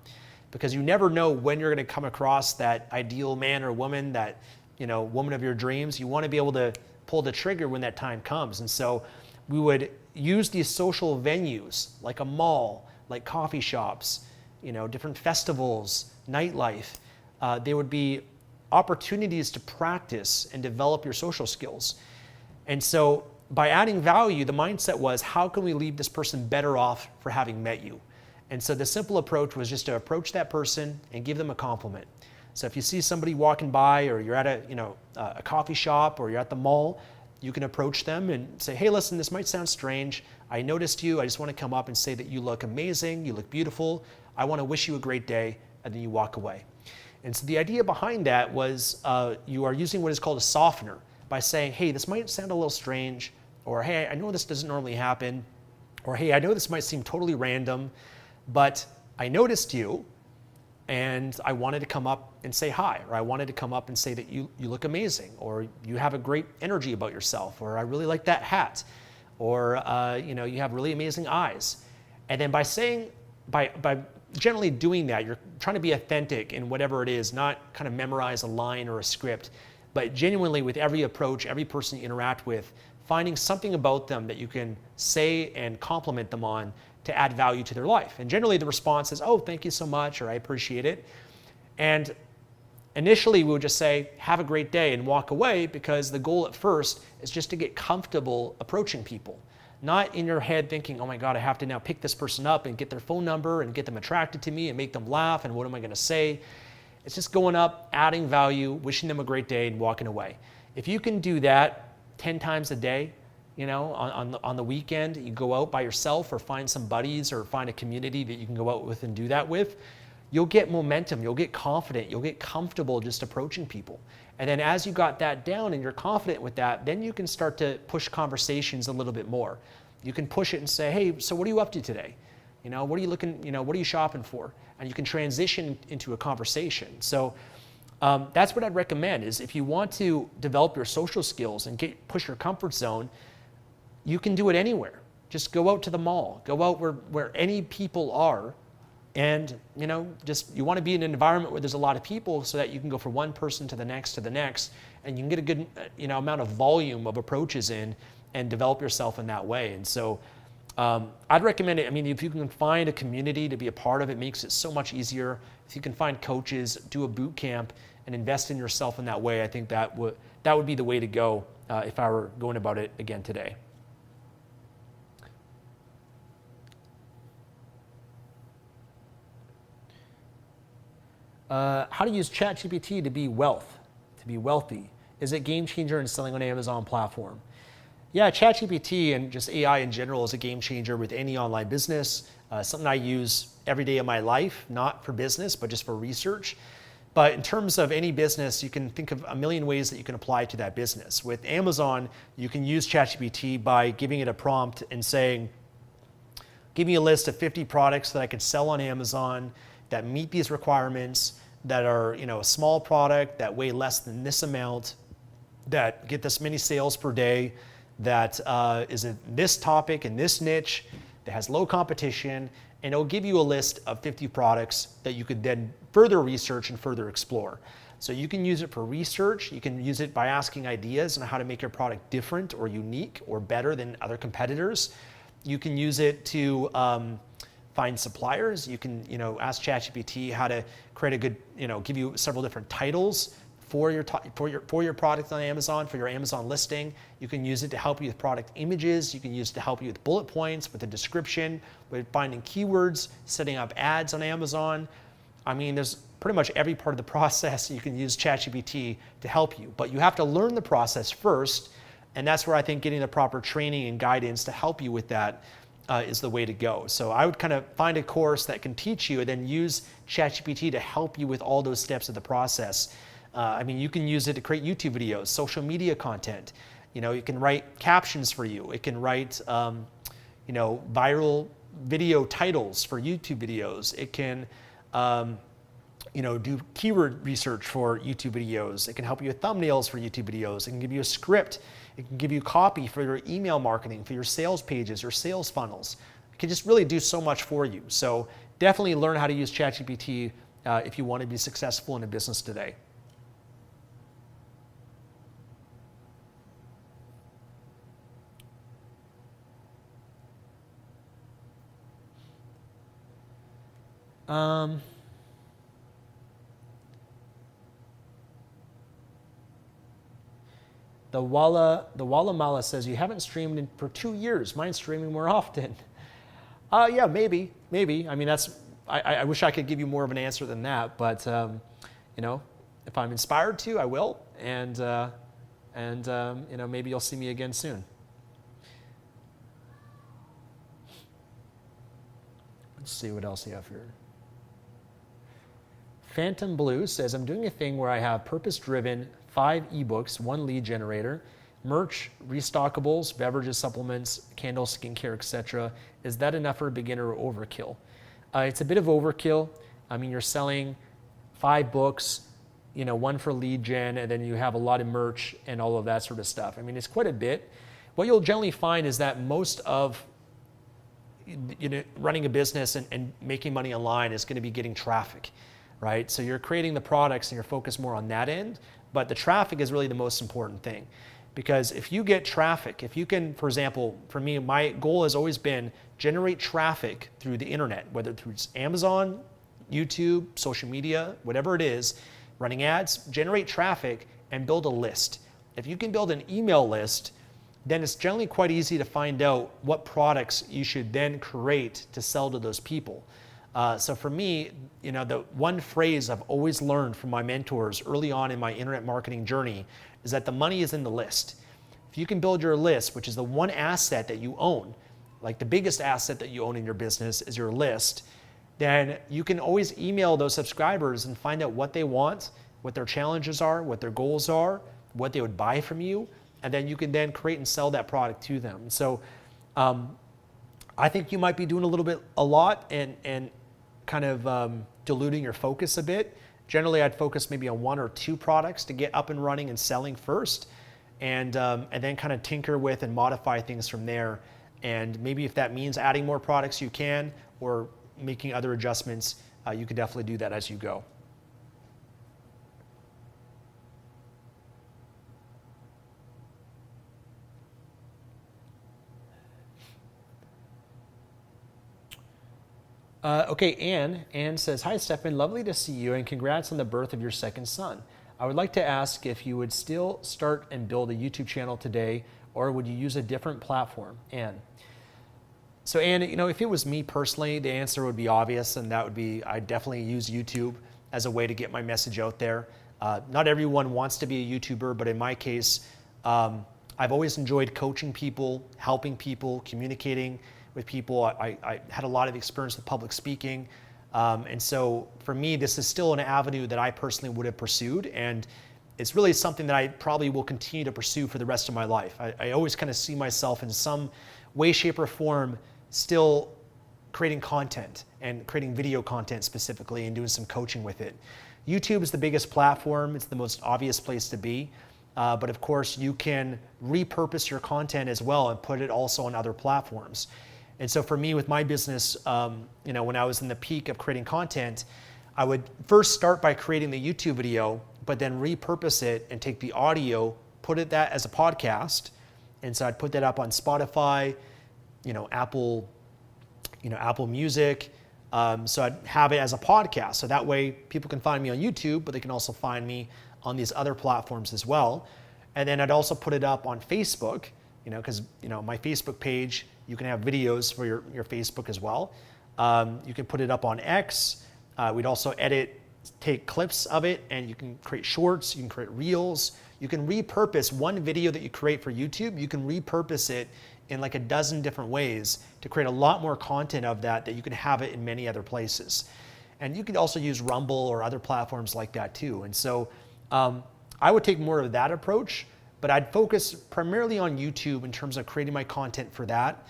because you never know when you're going to come across that ideal man or woman, that woman of your dreams. You want to be able to pull the trigger when that time comes. And so we would use these social venues like a mall, like coffee shops, different festivals, nightlife. There would be opportunities to practice and develop your social skills. And so by adding value, the mindset was, how can we leave this person better off for having met you? And so the simple approach was just to approach that person and give them a compliment. So if you see somebody walking by, or you're at a coffee shop, or you're at the mall, you can approach them and say, hey, listen, this might sound strange. I noticed you. I just want to come up and say that you look amazing. You look beautiful. I want to wish you a great day. And then you walk away. And so the idea behind that was you are using what is called a softener by saying, hey, this might sound a little strange, or hey, I know this doesn't normally happen, or hey, I know this might seem totally random, but I noticed you, and I wanted to come up and say hi, or I wanted to come up and say that you look amazing, or you have a great energy about yourself, or I really like that hat, or you have really amazing eyes. And then by generally doing that, you're trying to be authentic in whatever it is, not kind of memorize a line or a script, but genuinely with every approach, every person you interact with, finding something about them that you can say and compliment them on to add value to their life. And generally the response is, oh, thank you so much, or I appreciate it. And initially we would just say, have a great day, and walk away, because the goal at first is just to get comfortable approaching people. Not in your head thinking, oh my God, I have to now pick this person up and get their phone number and get them attracted to me and make them laugh, and what am I gonna say? It's just going up, adding value, wishing them a great day, and walking away. If you can do that 10 times a day, on the weekend, you go out by yourself, or find some buddies, or find a community that you can go out with and do that with, you'll get momentum, you'll get confident, you'll get comfortable just approaching people. And then as you got that down and you're confident with that, then you can start to push conversations a little bit more. You can push it and say, hey, so what are you up to today? What are you looking, what are you shopping for? And you can transition into a conversation. So that's what I'd recommend, is if you want to develop your social skills and push your comfort zone, you can do it anywhere. Just go out to the mall, go out where any people are, and you want to be in an environment where there's a lot of people, so that you can go from one person to the next, and you can get a good amount of volume of approaches in and develop yourself in that way. And so I'd recommend it. I mean, if you can find a community to be a part of, it makes it so much easier. If you can find coaches, do a boot camp, and invest in yourself in that way, I think that would be the way to go if I were going about it again today. How to use ChatGPT to be wealthy. Is it game changer in selling on Amazon platform? Yeah, ChatGPT and just AI in general is a game changer with any online business. Something I use every day of my life, not for business, but just for research. But in terms of any business, you can think of a million ways that you can apply to that business. With Amazon, you can use ChatGPT by giving it a prompt and saying, give me a list of 50 products that I could sell on Amazon that meet these requirements, that are a small product, that weigh less than this amount, that get this many sales per day, that is in this topic in this niche, that has low competition, and it'll give you a list of 50 products that you could then further research and further explore. So you can use it for research, you can use it by asking ideas on how to make your product different or unique or better than other competitors. You can use it to find suppliers. You can, ask ChatGPT how to create a good, give you several different titles for your product on Amazon, for your Amazon listing. You can use it to help you with product images. You can use it to help you with bullet points, with a description, with finding keywords, setting up ads on Amazon. I mean, there's pretty much every part of the process you can use ChatGPT to help you, but you have to learn the process first, and that's where I think getting the proper training and guidance to help you with that is the way to go. So I would kind of find a course that can teach you, and then use ChatGPT to help you with all those steps of the process. I mean, you can use it to create YouTube videos, social media content. You can write captions for you. It can write, viral video titles for YouTube videos. It can, do keyword research for YouTube videos. It can help you with thumbnails for YouTube videos. It can give you a script. It can give you copy for your email marketing, for your sales pages, your sales funnels. It can just really do so much for you. So definitely learn how to use ChatGPT if you want to be successful in a business today. The Walla Mala says, you haven't streamed for 2 years. Mine's streaming more often. Yeah, maybe. I mean, I wish I could give you more of an answer than that, but if I'm inspired to, I will, and maybe you'll see me again soon. Let's see what else you have here. Phantom Blue says, I'm doing a thing where I have purpose-driven 5 ebooks, 1 lead generator, merch, restockables, beverages, supplements, candles, skincare, etc. Is that enough for a beginner or overkill? It's a bit of overkill. I mean, you're selling 5 books, one for lead gen, and then you have a lot of merch and all of that sort of stuff. I mean, it's quite a bit. What you'll generally find is that most of running a business and making money online is going to be getting traffic, right? So you're creating the products and you're focused more on that end, but the traffic is really the most important thing. Because if you get traffic, if you can, for example, for me, my goal has always been generate traffic through the internet, whether through Amazon, YouTube, social media, whatever it is, running ads, generate traffic and build a list. If you can build an email list, then it's generally quite easy to find out what products you should then create to sell to those people. So for me, the one phrase I've always learned from my mentors early on in my internet marketing journey is that the money is in the list. If you can build your list, which is the one asset that you own, like the biggest asset that you own in your business is your list, then you can always email those subscribers and find out what they want, what their challenges are, what their goals are, what they would buy from you, and then you can then create and sell that product to them. So I think you might be doing a lot and kind of diluting your focus a bit. Generally, I'd focus maybe on 1 or 2 products to get up and running and selling first, and then kind of tinker with and modify things from there. And maybe if that means adding more products, you can, or making other adjustments, you could definitely do that as you go. Okay, Anne says, "Hi, Stefan, lovely to see you and congrats on the birth of your second son. I would like to ask if you would still start and build a YouTube channel today, or would you use a different platform?" Anne. So Anne, if it was me personally, the answer would be obvious, and that would be I'd definitely use YouTube as a way to get my message out there. Not everyone wants to be a YouTuber, but in my case, I've always enjoyed coaching people, helping people, communicating with people. I had a lot of experience with public speaking. And so for me, this is still an avenue that I personally would have pursued. And it's really something that I probably will continue to pursue for the rest of my life. I always kind of see myself in some way, shape, or form still creating content and creating video content specifically and doing some coaching with it. YouTube is the biggest platform. It's the most obvious place to be. But of course, you can repurpose your content as well and put it also on other platforms. And so for me, with my business, when I was in the peak of creating content, I would first start by creating the YouTube video, but then repurpose it and take the audio, put that as a podcast. And so I'd put that up on Spotify, Apple Music. So I'd have it as a podcast. So that way people can find me on YouTube, but they can also find me on these other platforms as well. And then I'd also put it up on Facebook, because my Facebook page, you can have videos for your Facebook as well. You can put it up on X. We'd also take clips of it, and you can create shorts, you can create reels. You can repurpose one video that you create for YouTube, you can repurpose it in like a dozen different ways to create a lot more content of that you can have it in many other places. And you could also use Rumble or other platforms like that too. And so I would take more of that approach, but I'd focus primarily on YouTube in terms of creating my content for that,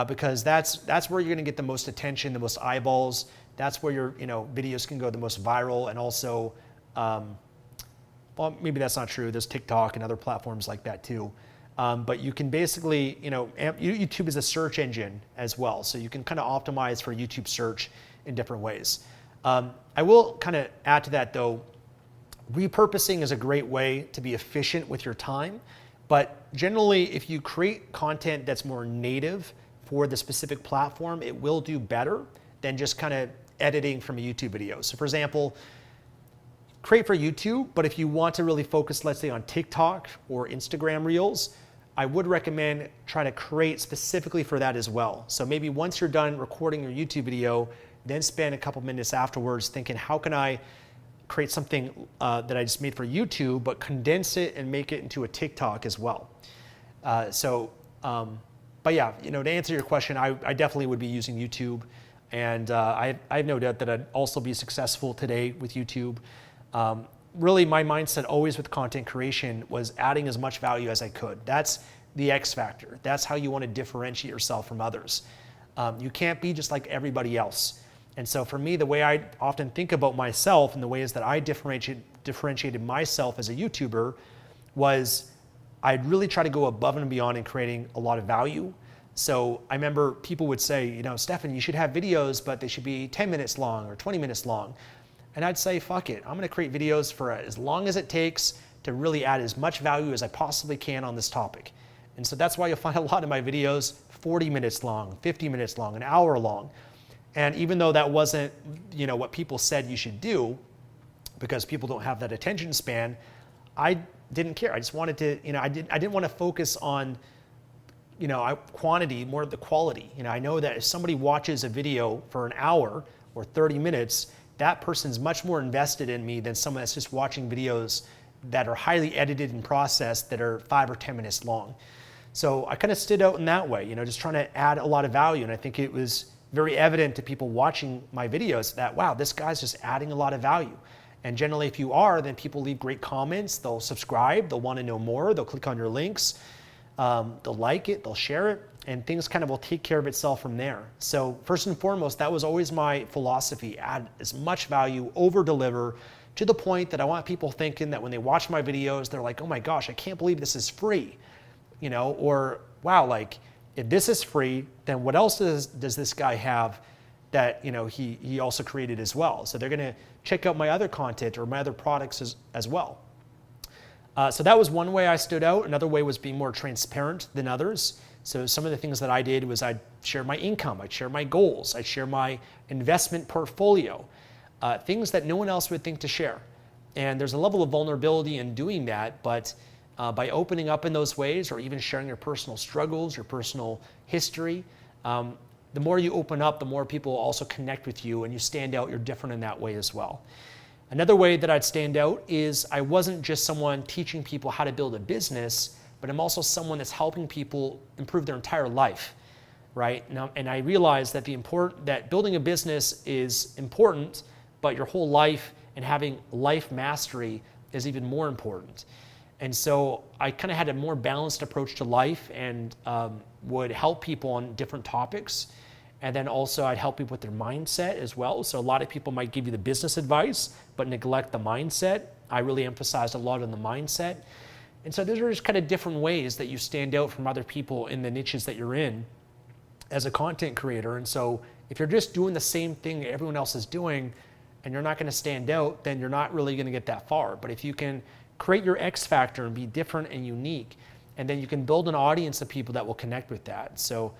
because that's where you're gonna get the most attention, the most eyeballs. That's where your videos can go the most viral, and also, well, maybe that's not true. There's TikTok and other platforms like that too. But you can basically, YouTube is a search engine as well. So you can kind of optimize for YouTube search in different ways. I will kind of add to that though, repurposing is a great way to be efficient with your time. But generally, if you create content that's more native for the specific platform, it will do better than just kind of editing from a YouTube video. So for example, create for YouTube, but if you want to really focus, let's say on TikTok or Instagram Reels, I would recommend try to create specifically for that as well. So maybe once you're done recording your YouTube video, then spend a couple minutes afterwards thinking, how can I create something that I just made for YouTube, but condense it and make it into a TikTok as well. But yeah, to answer your question, I definitely would be using YouTube. And I have no doubt that I'd also be successful today with YouTube. Really, my mindset always with content creation was adding as much value as I could. That's the X factor. That's how you want to differentiate yourself from others. You can't be just like everybody else. And so for me, the way I often think about myself and the ways that I differentiated myself as a YouTuber was I'd really try to go above and beyond in creating a lot of value. So I remember people would say, you know, Stefan, you should have videos, but they should be 10 minutes long or 20 minutes long. And I'd say, fuck it, I'm gonna create videos for as long as it takes to really add as much value as I possibly can on this topic. And so that's why you'll find a lot of my videos 40 minutes long, 50 minutes long, an hour long. And even though that wasn't, you know, what people said you should do, because people don't have that attention span, I didn't care. I just wanted to, you know, I didn't want to focus on, you know, quantity, more of the quality. You know, I know that if somebody watches a video for an hour or 30 minutes, that person's much more invested in me than someone that's just watching videos that are highly edited and processed that are 5 or 10 minutes long. So I kind of stood out in that way, you know, just trying to add a lot of value. And I think it was very evident to people watching my videos that, wow, this guy's just adding a lot of value. And generally, if you are, then people leave great comments, they'll subscribe, they'll want to know more, they'll click on your links, they'll like it, they'll share it, and things kind of will take care of itself from there. So first and foremost, that was always my philosophy, add as much value, over deliver, to the point that I want people thinking that when they watch my videos, they're like, oh my gosh, I can't believe this is free, you know, or wow, like if this is free, then what else does this guy have that, you know, he also created as well. So they're gonna check out my other content or my other products as well. So that was one way I stood out. Another way was being more transparent than others. So some of the things that I did was I'd share my income, I'd share my goals, I'd share my investment portfolio, things that no one else would think to share. And there's a level of vulnerability in doing that, but by opening up in those ways, or even sharing your personal struggles, your personal history, the more you open up, the more people also connect with you and you stand out, you're different in that way as well. Another way that I'd stand out is I wasn't just someone teaching people how to build a business, but I'm also someone that's helping people improve their entire life, right? Now, and I realized that that building a business is important, but your whole life and having life mastery is even more important. And so I kind of had a more balanced approach to life and would help people on different topics. And then also I'd help people with their mindset as well. So a lot of people might give you the business advice, but neglect the mindset. I really emphasized a lot on the mindset. And so those are just kind of different ways that you stand out from other people in the niches that you're in as a content creator. And so if you're just doing the same thing everyone else is doing and you're not going to stand out, then you're not really going to get that far. But if you can create your X factor and be different and unique, and then you can build an audience of people that will connect with that. So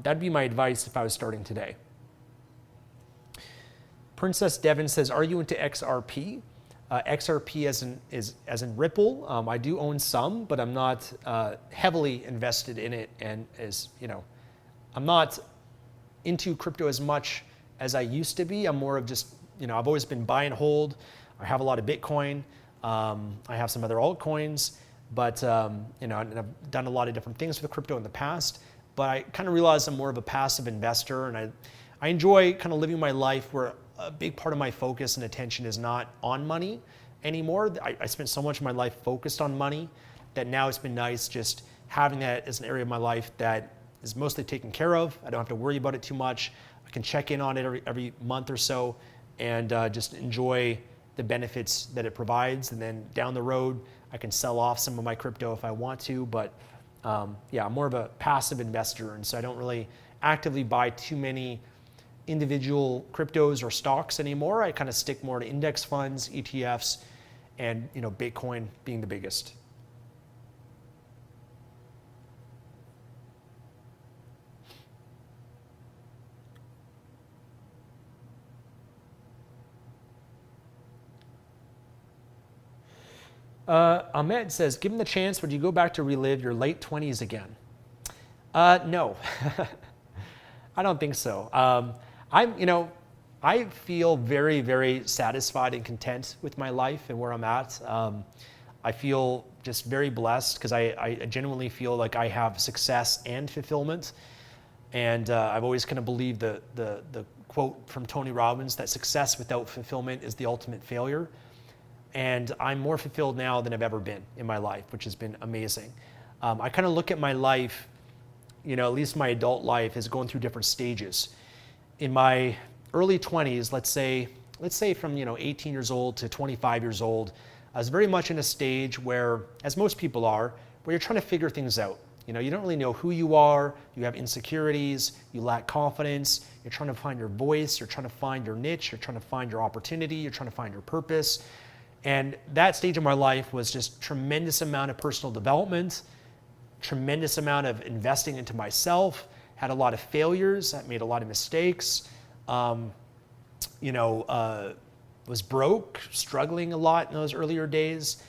that'd be my advice if I was starting today. Princess Devon says, are you into XRP? XRP as in Ripple. I do own some, but I'm not heavily invested in it. And as you know, I'm not into crypto as much as I used to be. I'm more of just, you know, I've always been buy and hold. I have a lot of Bitcoin. I have some other altcoins, but you know, and I've done a lot of different things with crypto in the past. But I kind of realized I'm more of a passive investor, and I enjoy kind of living my life where a big part of my focus and attention is not on money anymore. I spent so much of my life focused on money that now it's been nice just having that as an area of my life that is mostly taken care of. I don't have to worry about it too much. I can check in on it every month or so and just enjoy the benefits that it provides. And then down the road, I can sell off some of my crypto if I want to. But yeah, I'm more of a passive investor. And so I don't really actively buy too many individual cryptos or stocks anymore. I kind of stick more to index funds, ETFs, and you know, Bitcoin being the biggest. Ahmed says, given the chance, would you go back to relive your late 20s again? No, I don't think so. I feel very, very satisfied and content with my life and where I'm at. I feel just very blessed because I genuinely feel like I have success and fulfillment. And I've always kind of believed the quote from Tony Robbins that success without fulfillment is the ultimate failure. And I'm more fulfilled now than I've ever been in my life, which has been amazing. I kind of look at my life, you know, at least my adult life is going through different stages. In my early 20s, let's say from 18 years old to 25 years old, I was very much in a stage where, as most people are, where you're trying to figure things out. You don't really know who you are, you have insecurities, you lack confidence, you're trying to find your voice, you're trying to find your niche, you're trying to find your opportunity, you're trying to find your purpose. And that stage of my life was just tremendous amount of personal development, tremendous amount of investing into myself, had a lot of failures, I made a lot of mistakes, was broke, struggling a lot in those earlier days.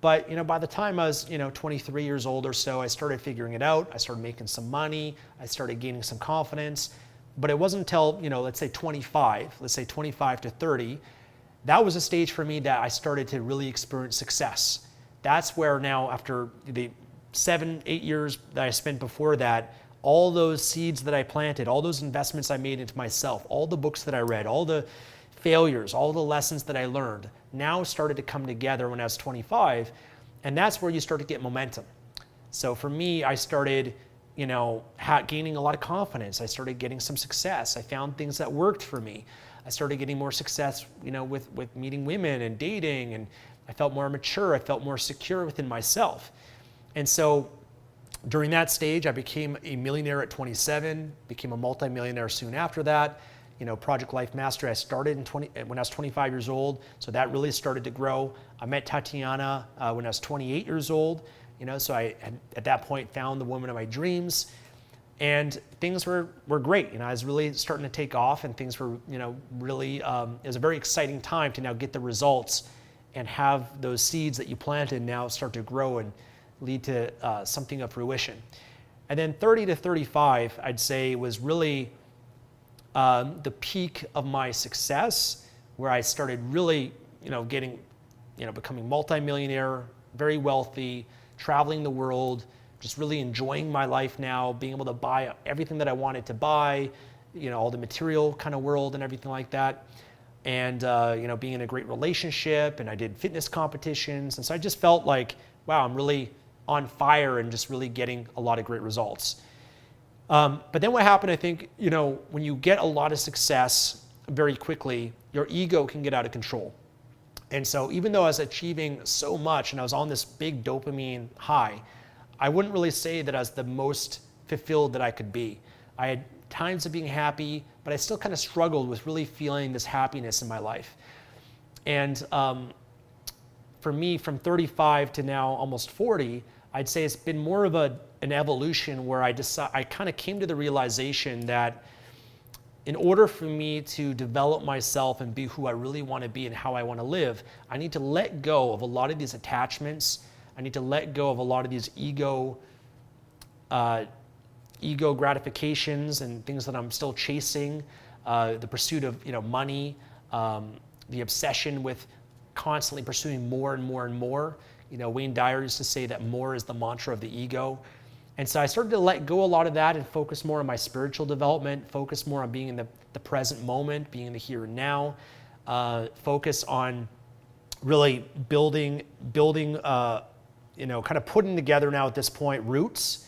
But by the time I was 23 years old or so, I started figuring it out. I started making some money. I started gaining some confidence. But it wasn't until let's say 25 to 30, that was a stage for me that I started to really experience success. That's where now, after the 7-8 years that I spent before that, all those seeds that I planted, all those investments I made into myself, all the books that I read, all the failures, all the lessons that I learned now started to come together when I was 25, and that's where you start to get momentum. So for me, I started gaining a lot of confidence. I started getting some success. I found things that worked for me. I started getting more success with meeting women and dating, and I felt more mature. I felt more secure within myself. And so during that stage, I became a millionaire at 27, became a multimillionaire soon after that. Project Life Mastery, I started when I was 25 years old, so that really started to grow. I met Tatiana when I was 28 years old, so I had at that point found the woman of my dreams, and things were great. I was really starting to take off, and things were, really, it was a very exciting time to now get the results and have those seeds that you planted now start to grow and lead to something of fruition. And then 30 to 35, I'd say, was really the peak of my success, where I started really, becoming multimillionaire, very wealthy, traveling the world, just really enjoying my life now, being able to buy everything that I wanted to buy, all the material kind of world and everything like that. And, being in a great relationship, and I did fitness competitions. And so I just felt like, wow, I'm really on fire and just really getting a lot of great results. But then what happened, I think, when you get a lot of success very quickly, your ego can get out of control. And so even though I was achieving so much and I was on this big dopamine high, I wouldn't really say that I was the most fulfilled that I could be. I had times of being happy, but I still kind of struggled with really feeling this happiness in my life. And for me, from 35 to now almost 40, I'd say it's been more of an evolution where I kind of came to the realization that in order for me to develop myself and be who I really want to be and how I want to live, I need to let go of a lot of these attachments. I need to let go of a lot of these ego gratifications and things that I'm still chasing, the pursuit of money, the obsession with constantly pursuing more and more and more. Wayne Dyer used to say that more is the mantra of the ego. And so I started to let go a lot of that and focus more on my spiritual development, focus more on being in the present moment, being in the here and now, focus on really building, kind of putting together now at this point roots.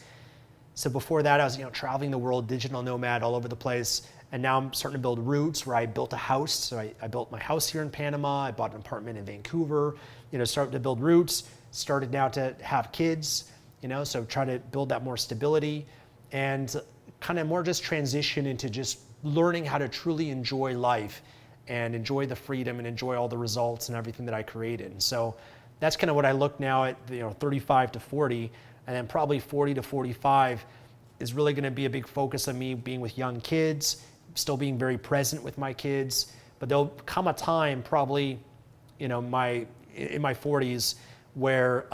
So before that, I was, traveling the world, digital nomad all over the place. And now I'm starting to build roots where I built a house. So I built my house here in Panama. I bought an apartment in Vancouver, started to build roots, started now to have kids, so try to build that more stability and kind of more just transition into just learning how to truly enjoy life and enjoy the freedom and enjoy all the results and everything that I created. And so that's kind of what I look now at, 35 to 40, and then probably 40 to 45 is really going to be a big focus of me being with young kids, still being very present with my kids. But there'll come a time probably, in my 40s where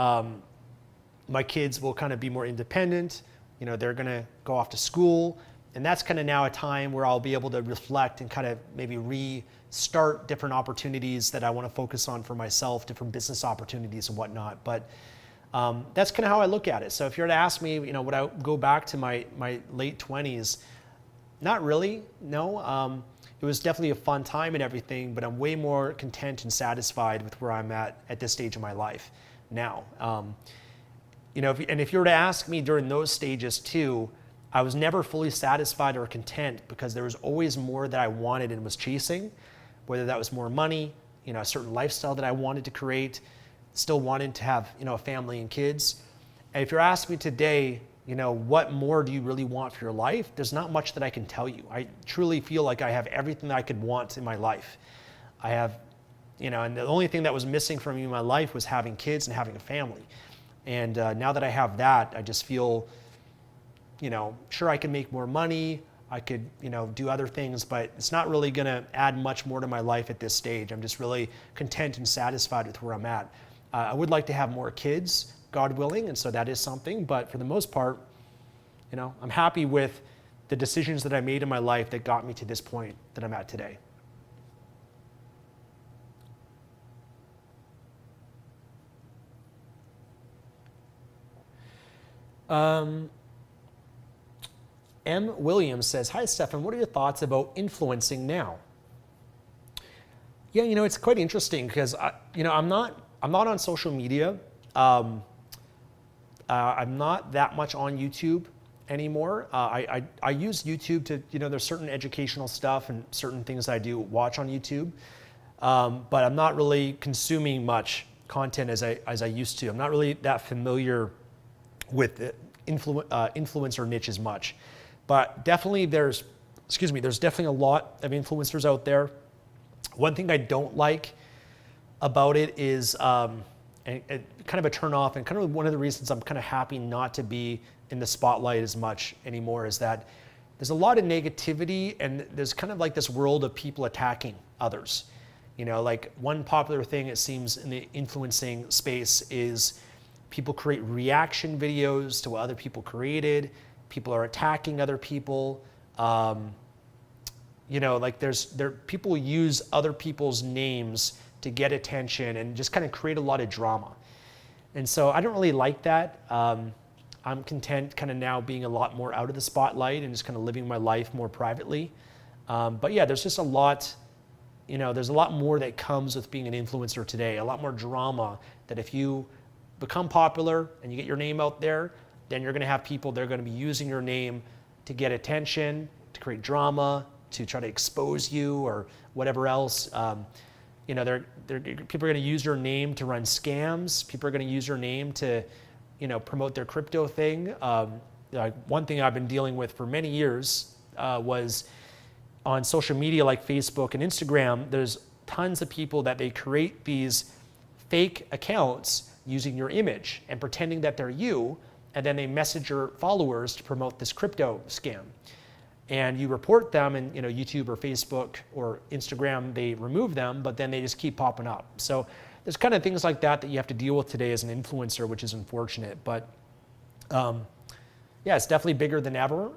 my kids will kind of be more independent. They're going to go off to school. And that's kind of now a time where I'll be able to reflect and kind of maybe restart different opportunities that I want to focus on for myself, different business opportunities and whatnot. But that's kind of how I look at it. So if you were to ask me, would I go back to my late 20s? Not really, no. It was definitely a fun time and everything, but I'm way more content and satisfied with where I'm at this stage of my life now. If you were to ask me during those stages too, I was never fully satisfied or content because there was always more that I wanted and was chasing, whether that was more money, a certain lifestyle that I wanted to create, still wanted to have, a family and kids. And if you're asking me today, what more do you really want for your life? There's not much that I can tell you. I truly feel like I have everything that I could want in my life. I have, and the only thing that was missing from me in my life was having kids and having a family. And now that I have that, I just feel, sure, I can make more money. I could, do other things, but it's not really going to add much more to my life at this stage. I'm just really content and satisfied with where I'm at. I would like to have more kids, God willing, and so that is something. But for the most part, I'm happy with the decisions that I made in my life that got me to this point that I'm at today. M. Williams says, "Hi, Stefan. What are your thoughts about influencing now?" Yeah, it's quite interesting because I'm not on social media. I'm not that much on YouTube anymore. I use YouTube to there's certain educational stuff and certain things I do watch on YouTube, but I'm not really consuming much content as I used to. I'm not really that familiar with the influencer niche as much. But definitely there's definitely a lot of influencers out there. One thing I don't like about it is kind of a turn off, and kind of one of the reasons I'm kind of happy not to be in the spotlight as much anymore is that there's a lot of negativity, and there's kind of like this world of people attacking others. Like one popular thing it seems in the influencing space is people create reaction videos to what other people created. People are attacking other people. People use other people's names to get attention and just kind of create a lot of drama. And so I don't really like that. I'm content kind of now being a lot more out of the spotlight and just kind of living my life more privately. But yeah, there's just a lot, there's a lot more that comes with being an influencer today, a lot more drama that if you become popular and you get your name out there, then you're going to have people that are going to be using your name to get attention, to create drama, to try to expose you or whatever else. People are going to use your name to run scams. People are going to use your name to, promote their crypto thing. One thing I've been dealing with for many years was on social media like Facebook and Instagram. There's tons of people that they create these fake accounts using your image and pretending that they're you. And then they message your followers to promote this crypto scam. And you report them, and YouTube or Facebook or Instagram, they remove them, but then they just keep popping up. So there's kind of things like that you have to deal with today as an influencer, which is unfortunate. But yeah, it's definitely bigger than ever.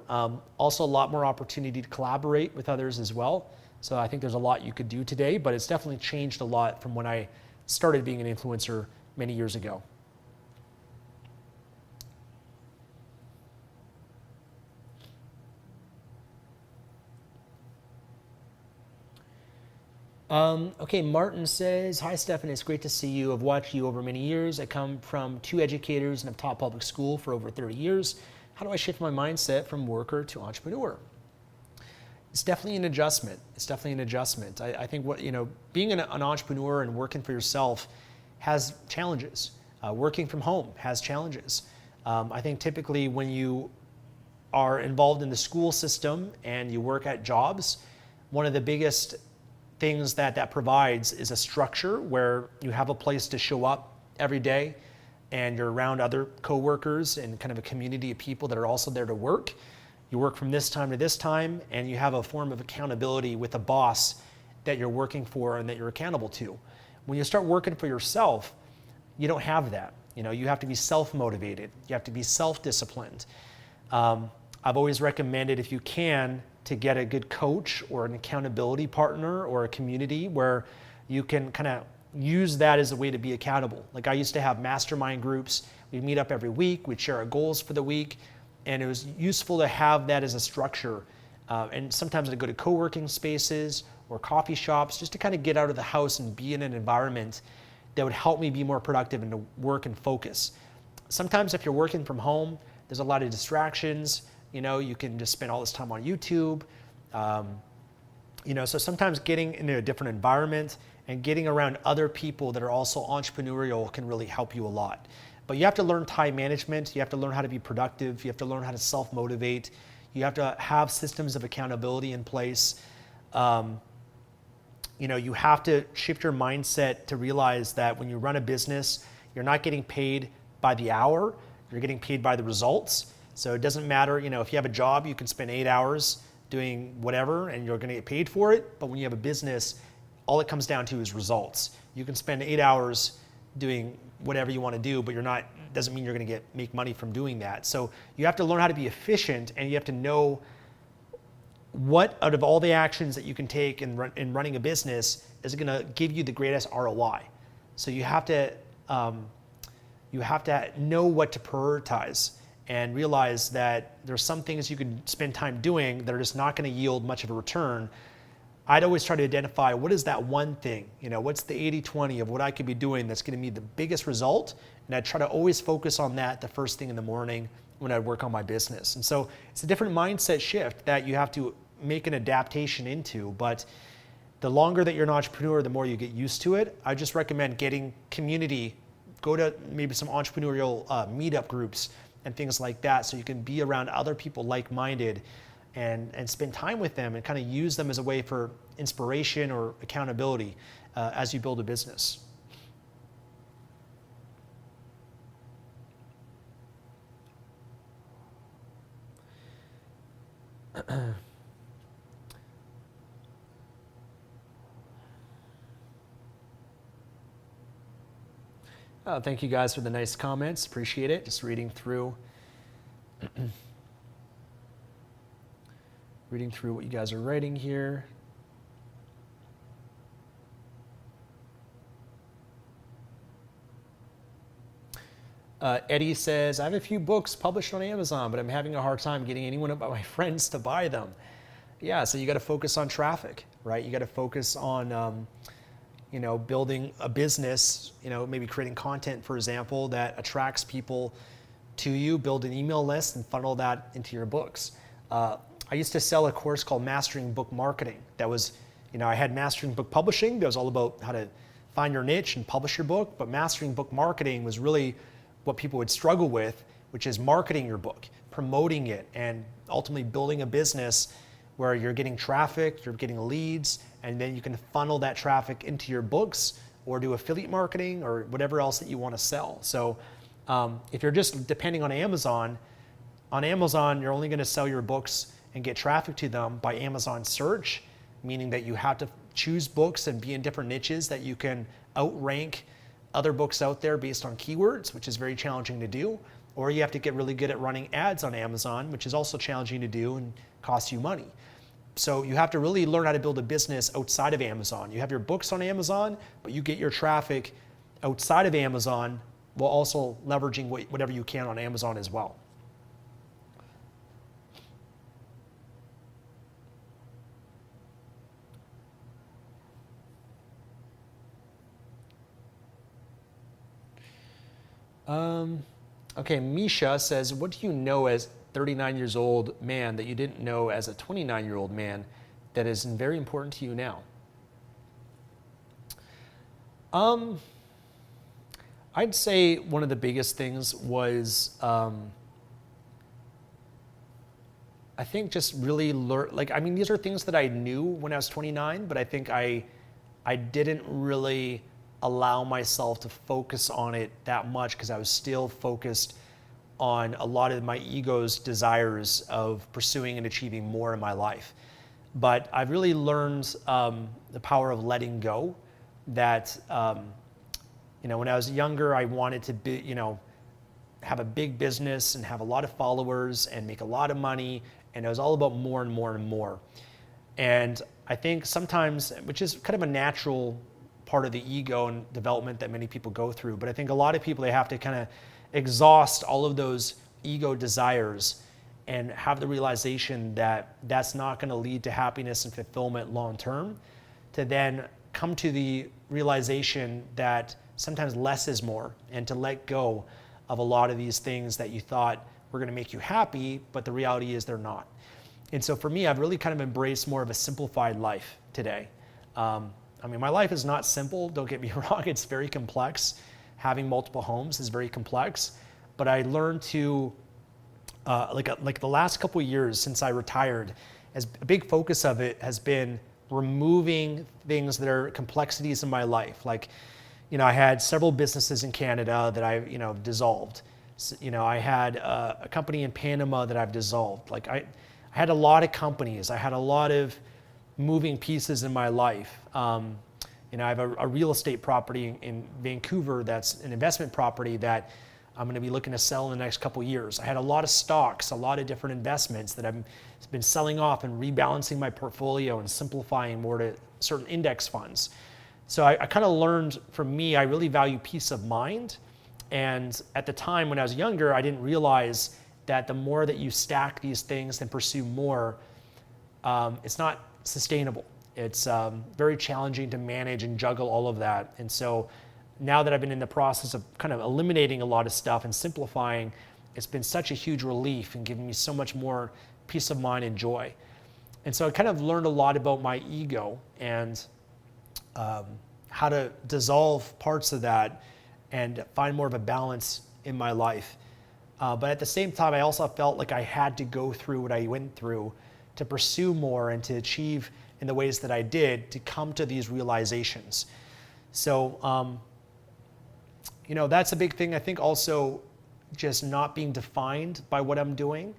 Also a lot more opportunity to collaborate with others as well. So I think there's a lot you could do today, but it's definitely changed a lot from when I started being an influencer many years ago. Okay, Martin says, "Hi, Stefan, it's great to see you. I've watched you over many years. I come from 2 educators and have taught public school for over 30 years. How do I shift my mindset from worker to entrepreneur?" It's definitely an adjustment. I think being an entrepreneur and working for yourself has challenges. Working from home has challenges. I think typically when you are involved in the school system and you work at jobs, one of the biggest things that provides is a structure where you have a place to show up every day and you're around other coworkers and kind of a community of people that are also there to work. You work from this time to this time, and you have a form of accountability with a boss that you're working for and that you're accountable to. When you start working for yourself, you don't have that. You have to be self-motivated. You have to be self-disciplined. I've always recommended, if you can, to get a good coach or an accountability partner or a community where you can kind of use that as a way to be accountable. Like I used to have mastermind groups. We'd meet up every week. We'd share our goals for the week. And it was useful to have that as a structure. And sometimes I'd go to co-working spaces or coffee shops just to kind of get out of the house and be in an environment that would help me be more productive and to work and focus. Sometimes if you're working from home, there's a lot of distractions. You can just spend all this time on YouTube. So sometimes getting into a different environment and getting around other people that are also entrepreneurial can really help you a lot. But you have to learn time management. You have to learn how to be productive. You have to learn how to self-motivate. You have to have systems of accountability in place. You have to shift your mindset to realize that when you run a business, you're not getting paid by the hour, you're getting paid by the results. So it doesn't matter, if you have a job, you can spend 8 hours doing whatever and you're gonna get paid for it. But when you have a business, all it comes down to is results. You can spend 8 hours doing whatever you wanna do, but doesn't mean you're gonna make money from doing that. So you have to learn how to be efficient, and you have to know what out of all the actions that you can take in running a business is going to give you the greatest ROI. So you have to know what to prioritize and realize that there's some things you can spend time doing that are just not going to yield much of a return. I'd always try to identify what is that one thing, what's the 80-20 of what I could be doing that's going to be the biggest result, and I'd try to always focus on that the first thing in the morning when I work on my business. And so it's a different mindset shift that you have to make an adaptation into, but the longer that you're an entrepreneur, the more you get used to it. I just recommend getting community, go to maybe some entrepreneurial meetup groups and things like that, so you can be around other people like-minded and spend time with them and kind of use them as a way for inspiration or accountability as you build a business. Thank you guys for the nice comments. Appreciate it. Just reading through what you guys are writing here. Eddie says, I have a few books published on Amazon, but I'm having a hard time getting anyone of my friends to buy them. Yeah, so you got to focus on traffic, right? You got to focus on building a business, maybe creating content, for example, that attracts people to you, build an email list and funnel that into your books. I used to sell a course called Mastering Book Marketing. That was, I had Mastering Book Publishing. That was all about how to find your niche and publish your book. But Mastering Book Marketing was really what people would struggle with, which is marketing your book, promoting it, and ultimately building a business where you're getting traffic, you're getting leads, and then you can funnel that traffic into your books or do affiliate marketing or whatever else that you want to sell. So if you're just depending on Amazon, you're only going to sell your books and get traffic to them by Amazon search, meaning that you have to choose books and be in different niches that you can outrank other books out there based on keywords, which is very challenging to do. Or you have to get really good at running ads on Amazon, which is also challenging to do and costs you money. So you have to really learn how to build a business outside of Amazon. You have your books on Amazon, but you get your traffic outside of Amazon while also leveraging whatever you can on Amazon as well. Okay, Misha says, what do you know as 39 years old man that you didn't know as a 29-year-old man that is very important to you now? I'd say one of the biggest things was, I think just really learn, these are things that I knew when I was 29, but I think I didn't really allow myself to focus on it that much because I was still focused on a lot of my ego's desires of pursuing and achieving more in my life. But I've really learned the power of letting go. That when I was younger, I wanted to be, have a big business and have a lot of followers and make a lot of money, and it was all about more and more and more. And I think sometimes, which is kind of a natural part of the ego and development that many people go through, but I think a lot of people, they have to kind of exhaust all of those ego desires and have the realization that that's not going to lead to happiness and fulfillment long term, to then come to the realization that sometimes less is more, and to let go of a lot of these things that you thought we're going to make you happy, but the reality is they're not. And so for me, I've really kind of embraced more of a simplified life today. I mean, my life is not simple, don't get me wrong, it's very complex. Having multiple homes is very complex, but I learned to, like the last couple of years since I retired, as a big focus of it has been removing things that are complexities in my life. Like, I had several businesses in Canada that I, dissolved. So, I had a company in Panama that I've dissolved. Like I had a lot of companies. I had a lot of moving pieces in my life. I have a real estate property in Vancouver that's an investment property that I'm going to be looking to sell in the next couple of years. I had a lot of stocks, a lot of different investments that I've been selling off and rebalancing my portfolio and simplifying more to certain index funds. So I kind of learned, for me, I really value peace of mind. And at the time when I was younger, I didn't realize that the more that you stack these things and pursue more, it's not sustainable. It's very challenging to manage and juggle all of that. And so now that I've been in the process of kind of eliminating a lot of stuff and simplifying, it's been such a huge relief and giving me so much more peace of mind and joy. And so I kind of learned a lot about my ego and how to dissolve parts of that and find more of a balance in my life. But at the same time, I also felt like I had to go through what I went through to pursue more and to achieve in the ways that I did to come to these realizations. So, that's a big thing. I think also just not being defined by what I'm doing.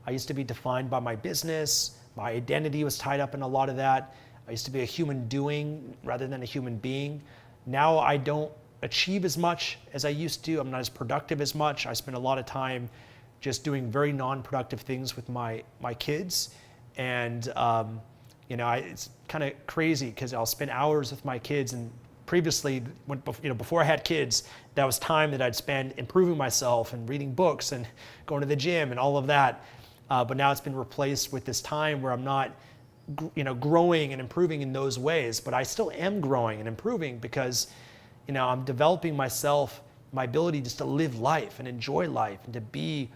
I used to be defined by my business. My identity was tied up in a lot of that. I used to be a human doing rather than a human being. Now I don't achieve as much as I used to. I'm not as productive as much. I spend a lot of time just doing very non-productive things with my kids. And, it's kind of crazy because I'll spend hours with my kids, and previously, before I had kids, that was time that I'd spend improving myself and reading books and going to the gym and all of that. But now it's been replaced with this time where I'm not, growing and improving in those ways, but I still am growing and improving because, I'm developing myself, my ability just to live life and enjoy life and to be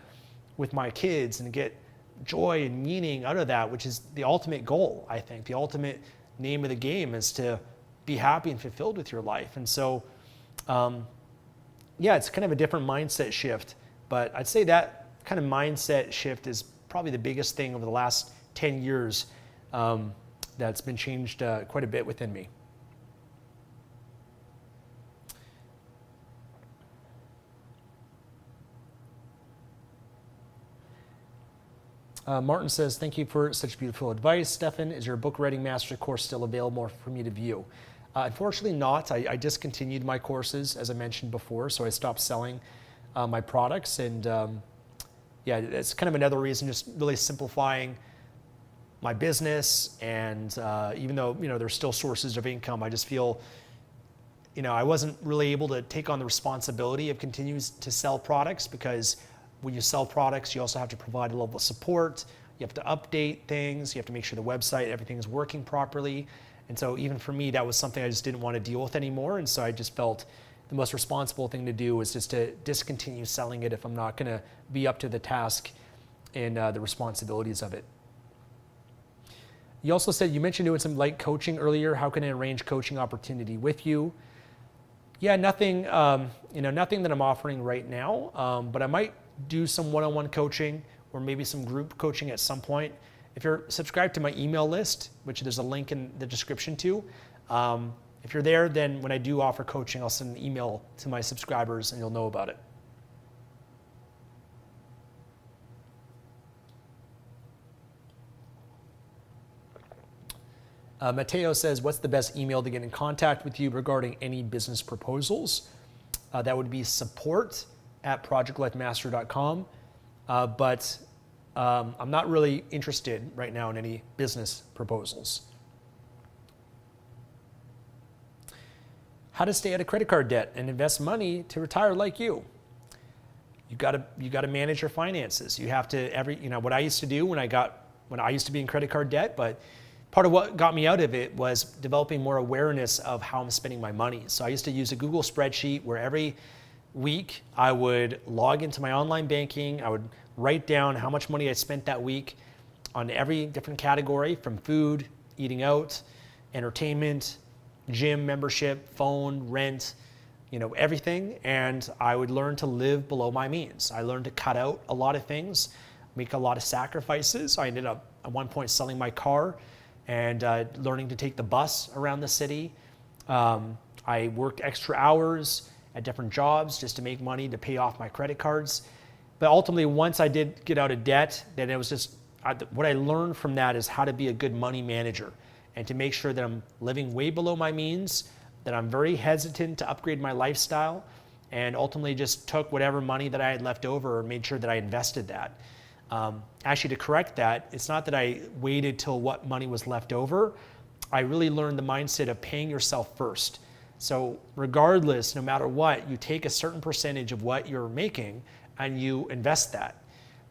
with my kids and get joy and meaning out of that, which is the ultimate goal, I think. The ultimate name of the game is to be happy and fulfilled with your life. And so, it's kind of a different mindset shift, but I'd say that kind of mindset shift is probably the biggest thing over the last 10 years that's been changed quite a bit within me. Martin says, thank you for such beautiful advice. Stefan, is your book writing master course still available for me to view? Unfortunately not. I discontinued my courses, as I mentioned before, so I stopped selling my products. And it's kind of another reason, just really simplifying my business. And even though, there's still sources of income, I just feel, I wasn't really able to take on the responsibility of continuing to sell products, because when you sell products, you also have to provide a level of support. You have to update things. You have to make sure the website, everything is working properly. And so even for me, that was something I just didn't want to deal with anymore. And so I just felt the most responsible thing to do was just to discontinue selling it if I'm not going to be up to the task and the responsibilities of it. You also said, you mentioned doing some light coaching earlier. How can I arrange coaching opportunity with you? Yeah, nothing, nothing that I'm offering right now, but I might do some one-on-one coaching or maybe some group coaching at some point. If you're subscribed to my email list, which there's a link in the description to, if you're there, then when I do offer coaching, I'll send an email to my subscribers and you'll know about it. Mateo says, what's the best email to get in contact with you regarding any business proposals? That would be support@projectlifemaster.com. But I'm not really interested right now in any business proposals. How to stay out of credit card debt and invest money to retire like you. You got to manage your finances. You have to what I used to do when I used to be in credit card debt, but part of what got me out of it was developing more awareness of how I'm spending my money. So I used to use a Google spreadsheet where every week, I would log into my online banking. I would write down how much money I spent that week on every different category, from food, eating out, entertainment, gym membership, phone, rent, everything. And I would learn to live below my means. I learned to cut out a lot of things, make a lot of sacrifices. I ended up at one point selling my car and learning to take the bus around the city. I worked extra hours at different jobs just to make money to pay off my credit cards. But ultimately, once I did get out of debt, then it was just, what I learned from that is how to be a good money manager and to make sure that I'm living way below my means, that I'm very hesitant to upgrade my lifestyle, and ultimately just took whatever money that I had left over and made sure that I invested that. Actually, to correct that, it's not that I waited till what money was left over. I really learned the mindset of paying yourself first. So regardless, no matter what, you take a certain percentage of what you're making and you invest that.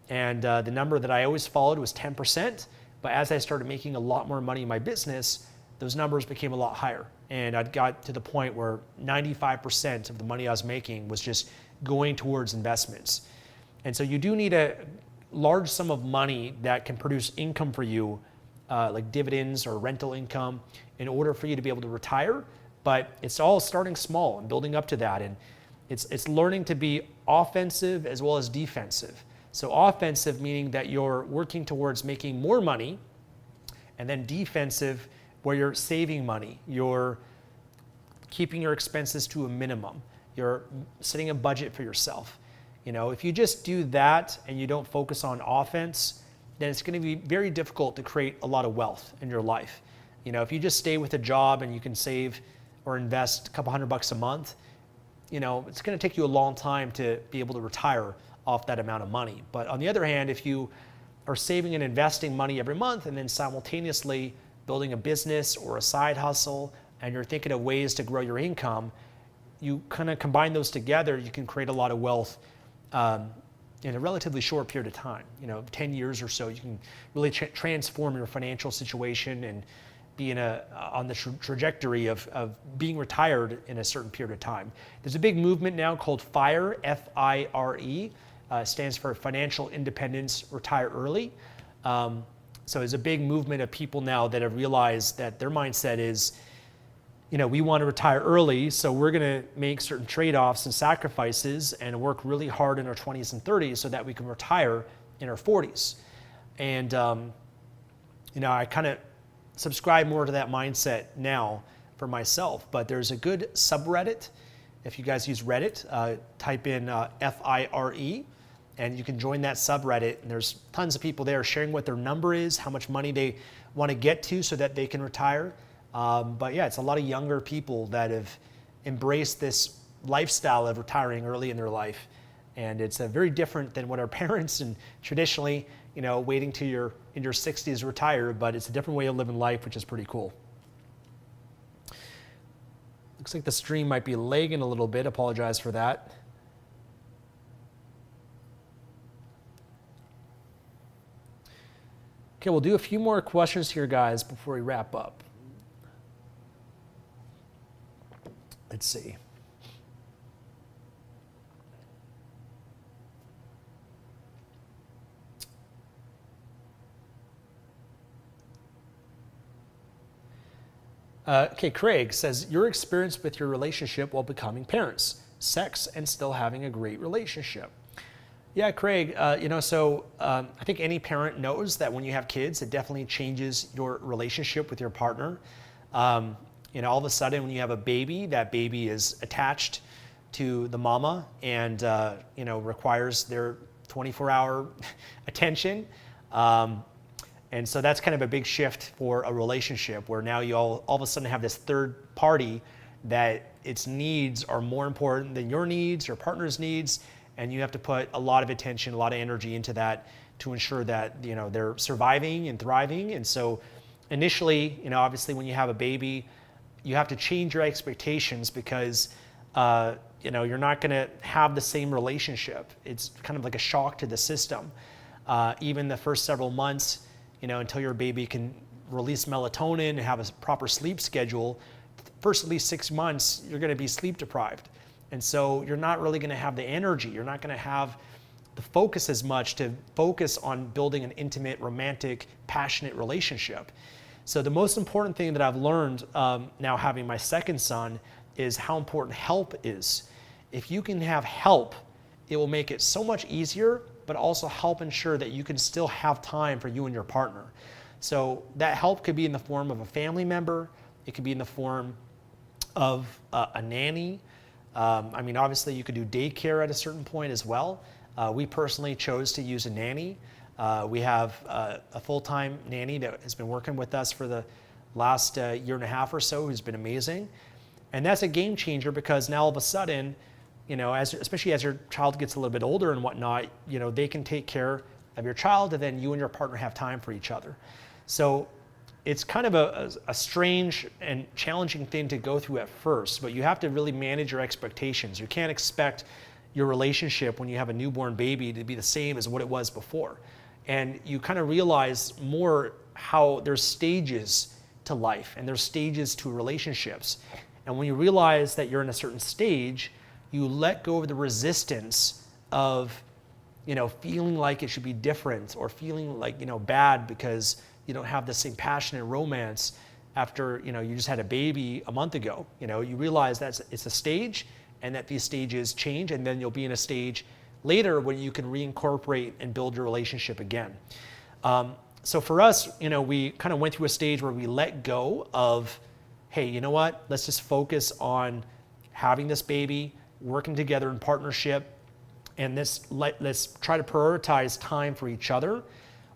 And the number that I always followed was 10%. But as I started making a lot more money in my business, those numbers became a lot higher. And I got to the point where 95% of the money I was making was just going towards investments. And so you do need a large sum of money that can produce income for you, like dividends or rental income, in order for you to be able to retire. But it's all starting small and building up to that. And it's learning to be offensive as well as defensive. So offensive meaning that you're working towards making more money, and then defensive where you're saving money. You're keeping your expenses to a minimum. You're setting a budget for yourself. If you just do that and you don't focus on offense, then it's going to be very difficult to create a lot of wealth in your life. If you just stay with a job and you can save or invest a couple $100 a month, it's going to take you a long time to be able to retire off that amount of money. But on the other hand, if you are saving and investing money every month and then simultaneously building a business or a side hustle, and you're thinking of ways to grow your income, you kind of combine those together, you can create a lot of wealth in a relatively short period of time. 10 years or so, you can really transform your financial situation and be on the trajectory of being retired in a certain period of time. There's a big movement now called FIRE, F-I-R-E, stands for Financial Independence, Retire Early. So there's a big movement of people now that have realized that their mindset is, we want to retire early, so we're going to make certain trade-offs and sacrifices and work really hard in our 20s and 30s so that we can retire in our 40s. And, I kind of subscribe more to that mindset now for myself. But there's a good subreddit. If you guys use Reddit, type in FIRE, and you can join that subreddit. And there's tons of people there sharing what their number is, how much money they want to get to so that they can retire. But yeah, it's a lot of younger people that have embraced this lifestyle of retiring early in their life. And it's very different than what our parents and traditionally, waiting till you're in your 60s to retire, but it's a different way of living life, which is pretty cool. Looks like the stream might be lagging a little bit. Apologize for that. Okay, we'll do a few more questions here, guys, before we wrap up. Let's see. Okay, Craig says, your experience with your relationship while becoming parents, sex and still having a great relationship. Yeah, Craig, I think any parent knows that when you have kids, it definitely changes your relationship with your partner. All of a sudden when you have a baby, that baby is attached to the mama and, requires their 24-hour attention. And so that's kind of a big shift for a relationship where now you all of a sudden have this third party that its needs are more important than your needs, your partner's needs, and you have to put a lot of attention, a lot of energy into that to ensure that, they're surviving and thriving. And so initially, obviously when you have a baby, you have to change your expectations because, you're not going to have the same relationship. It's kind of like a shock to the system. Even the first several months, until your baby can release melatonin and have a proper sleep schedule, first at least 6 months, you're going to be sleep deprived. And so you're not really going to have the energy. You're not going to have the focus as much to focus on building an intimate, romantic, passionate relationship. So the most important thing that I've learned now having my second son is how important help is. If you can have help, it will make it so much easier, but also help ensure that you can still have time for you and your partner. So that help could be in the form of a family member. It could be in the form of a nanny. I mean, obviously you could do daycare at a certain point as well. We personally chose to use a nanny. We have a full-time nanny that has been working with us for the last year and a half or so, who's been amazing. And that's a game changer because now all of a sudden, you know, especially as your child gets a little bit older and whatnot, you know, they can take care of your child, and then you and your partner have time for each other. So it's kind of a strange and challenging thing to go through at first, but you have to really manage your expectations. You can't expect your relationship when you have a newborn baby to be the same as what it was before. And you kind of realize more how there's stages to life and there's stages to relationships. And when you realize that you're in a certain stage, you let go of the resistance of, you know, feeling like it should be different or feeling like, you know, bad because you don't have the same passion and romance after, you know, you just had a baby a month ago. You know, you realize that it's a stage and that these stages change, and then you'll be in a stage later when you can reincorporate and build your relationship again. So for us, you know, we kind of went through a stage where we let go of, hey, you know what, let's just focus on having this baby, working together in partnership, and let's try to prioritize time for each other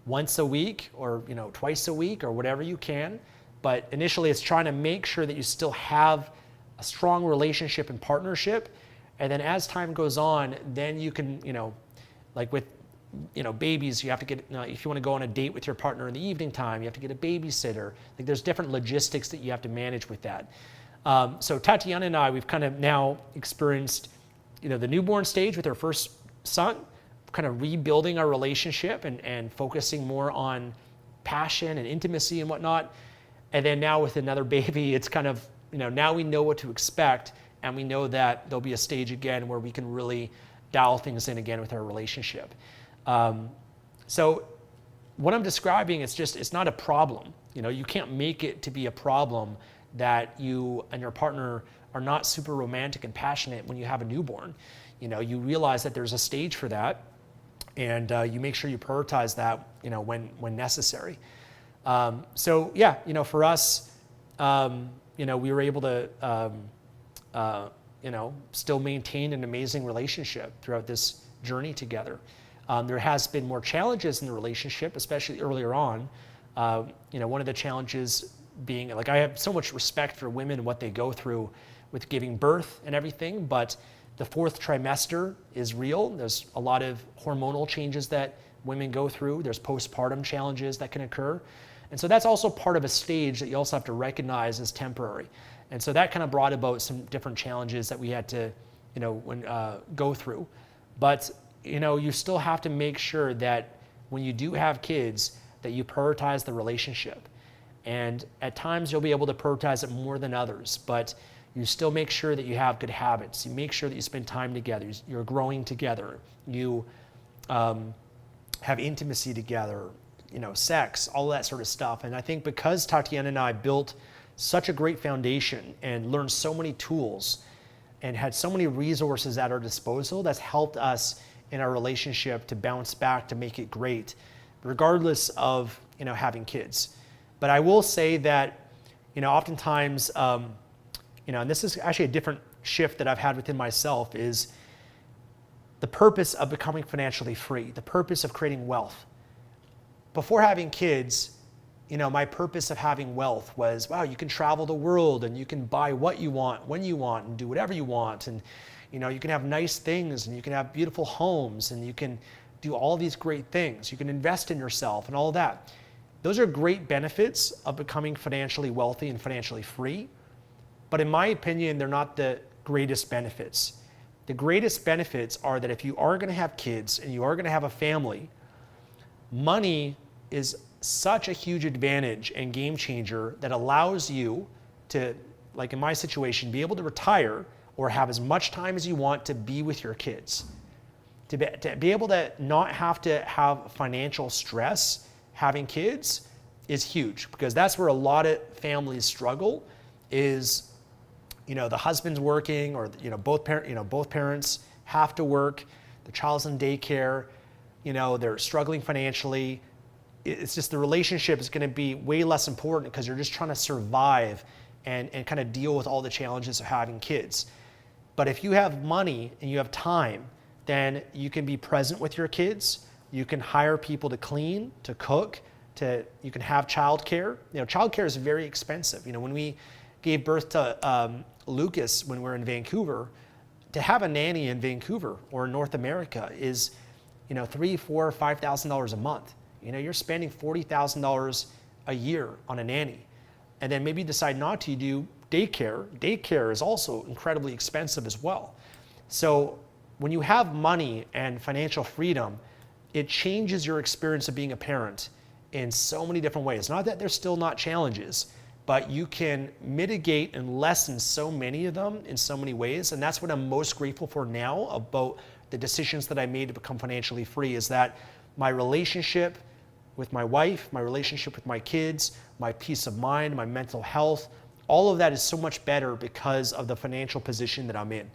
once a week or, you know, twice a week or whatever you can. But initially it's trying to make sure that you still have a strong relationship and partnership. And then as time goes on, then you can, you know, like with, you know, babies, you have to get, if you want to go on a date with your partner in the evening time, you have to get a babysitter. Like there's different logistics that you have to manage with that. So Tatiana and I, we've kind of now experienced, you know, the newborn stage with our first son, kind of rebuilding our relationship and focusing more on passion and intimacy and whatnot. And then now with another baby, it's kind of, you know, now we know what to expect, and we know that there'll be a stage again where we can really dial things in again with our relationship. So what I'm describing, it's not a problem. You know, you can't make it to be a problem that you and your partner are not super romantic and passionate when you have a newborn. You know, you realize that there's a stage for that, and you make sure you prioritize that, you know, when necessary. So yeah, you know, for us, you know, we were able to, you know, still maintain an amazing relationship throughout this journey together. There has been more challenges in the relationship, especially earlier on. You know, one of the challenges being, like, I have so much respect for women and what they go through with giving birth and everything, but the fourth trimester is real. There's a lot of hormonal changes that women go through. There's postpartum challenges that can occur. And so that's also part of a stage that you also have to recognize as temporary. And so that kind of brought about some different challenges that we had to, you know, go through. But, you know, you still have to make sure that when you do have kids, that you prioritize the relationship. And at times you'll be able to prioritize it more than others, but you still make sure that you have good habits. You make sure that you spend time together. You're growing together. You have intimacy together, you know, sex, all that sort of stuff. And I think because Tatiana and I built such a great foundation and learned so many tools and had so many resources at our disposal, that's helped us in our relationship to bounce back, to make it great, regardless of, you know, having kids. But I will say that, you know, oftentimes, you know, and this is actually a different shift that I've had within myself, is the purpose of becoming financially free, the purpose of creating wealth. Before having kids, you know, my purpose of having wealth was, wow, you can travel the world and you can buy what you want, when you want, and do whatever you want. And, you know, you can have nice things and you can have beautiful homes and you can do all these great things. You can invest in yourself and all of that. Those are great benefits of becoming financially wealthy and financially free. But in my opinion, they're not the greatest benefits. The greatest benefits are that if you are going to have kids and you are going to have a family, money is such a huge advantage and game changer that allows you to, like in my situation, be able to retire or have as much time as you want to be with your kids. To be able to not have to have financial stress having kids is huge, because that's where a lot of families struggle is, the husband's working, or, both parents have to work, the child's in daycare, they're struggling financially. It's just the relationship is going to be way less important because you're just trying to survive and kind of deal with all the challenges of having kids. But if you have money and you have time, then you can be present with your kids. You can hire people to clean, to cook, you can have childcare. Childcare is very expensive. When we gave birth to Lucas when we were in Vancouver, to have a nanny in Vancouver or in North America is, $3,000, $4,000, $5,000 a month. You're spending $40,000 a year on a nanny. And then maybe decide not to do daycare. Daycare is also incredibly expensive as well. So when you have money and financial freedom, it changes your experience of being a parent in so many different ways. Not that there's still not challenges, but you can mitigate and lessen so many of them in so many ways. And that's what I'm most grateful for now about the decisions that I made to become financially free, is that my relationship with my wife, my relationship with my kids, my peace of mind, my mental health, all of that is so much better because of the financial position that I'm in.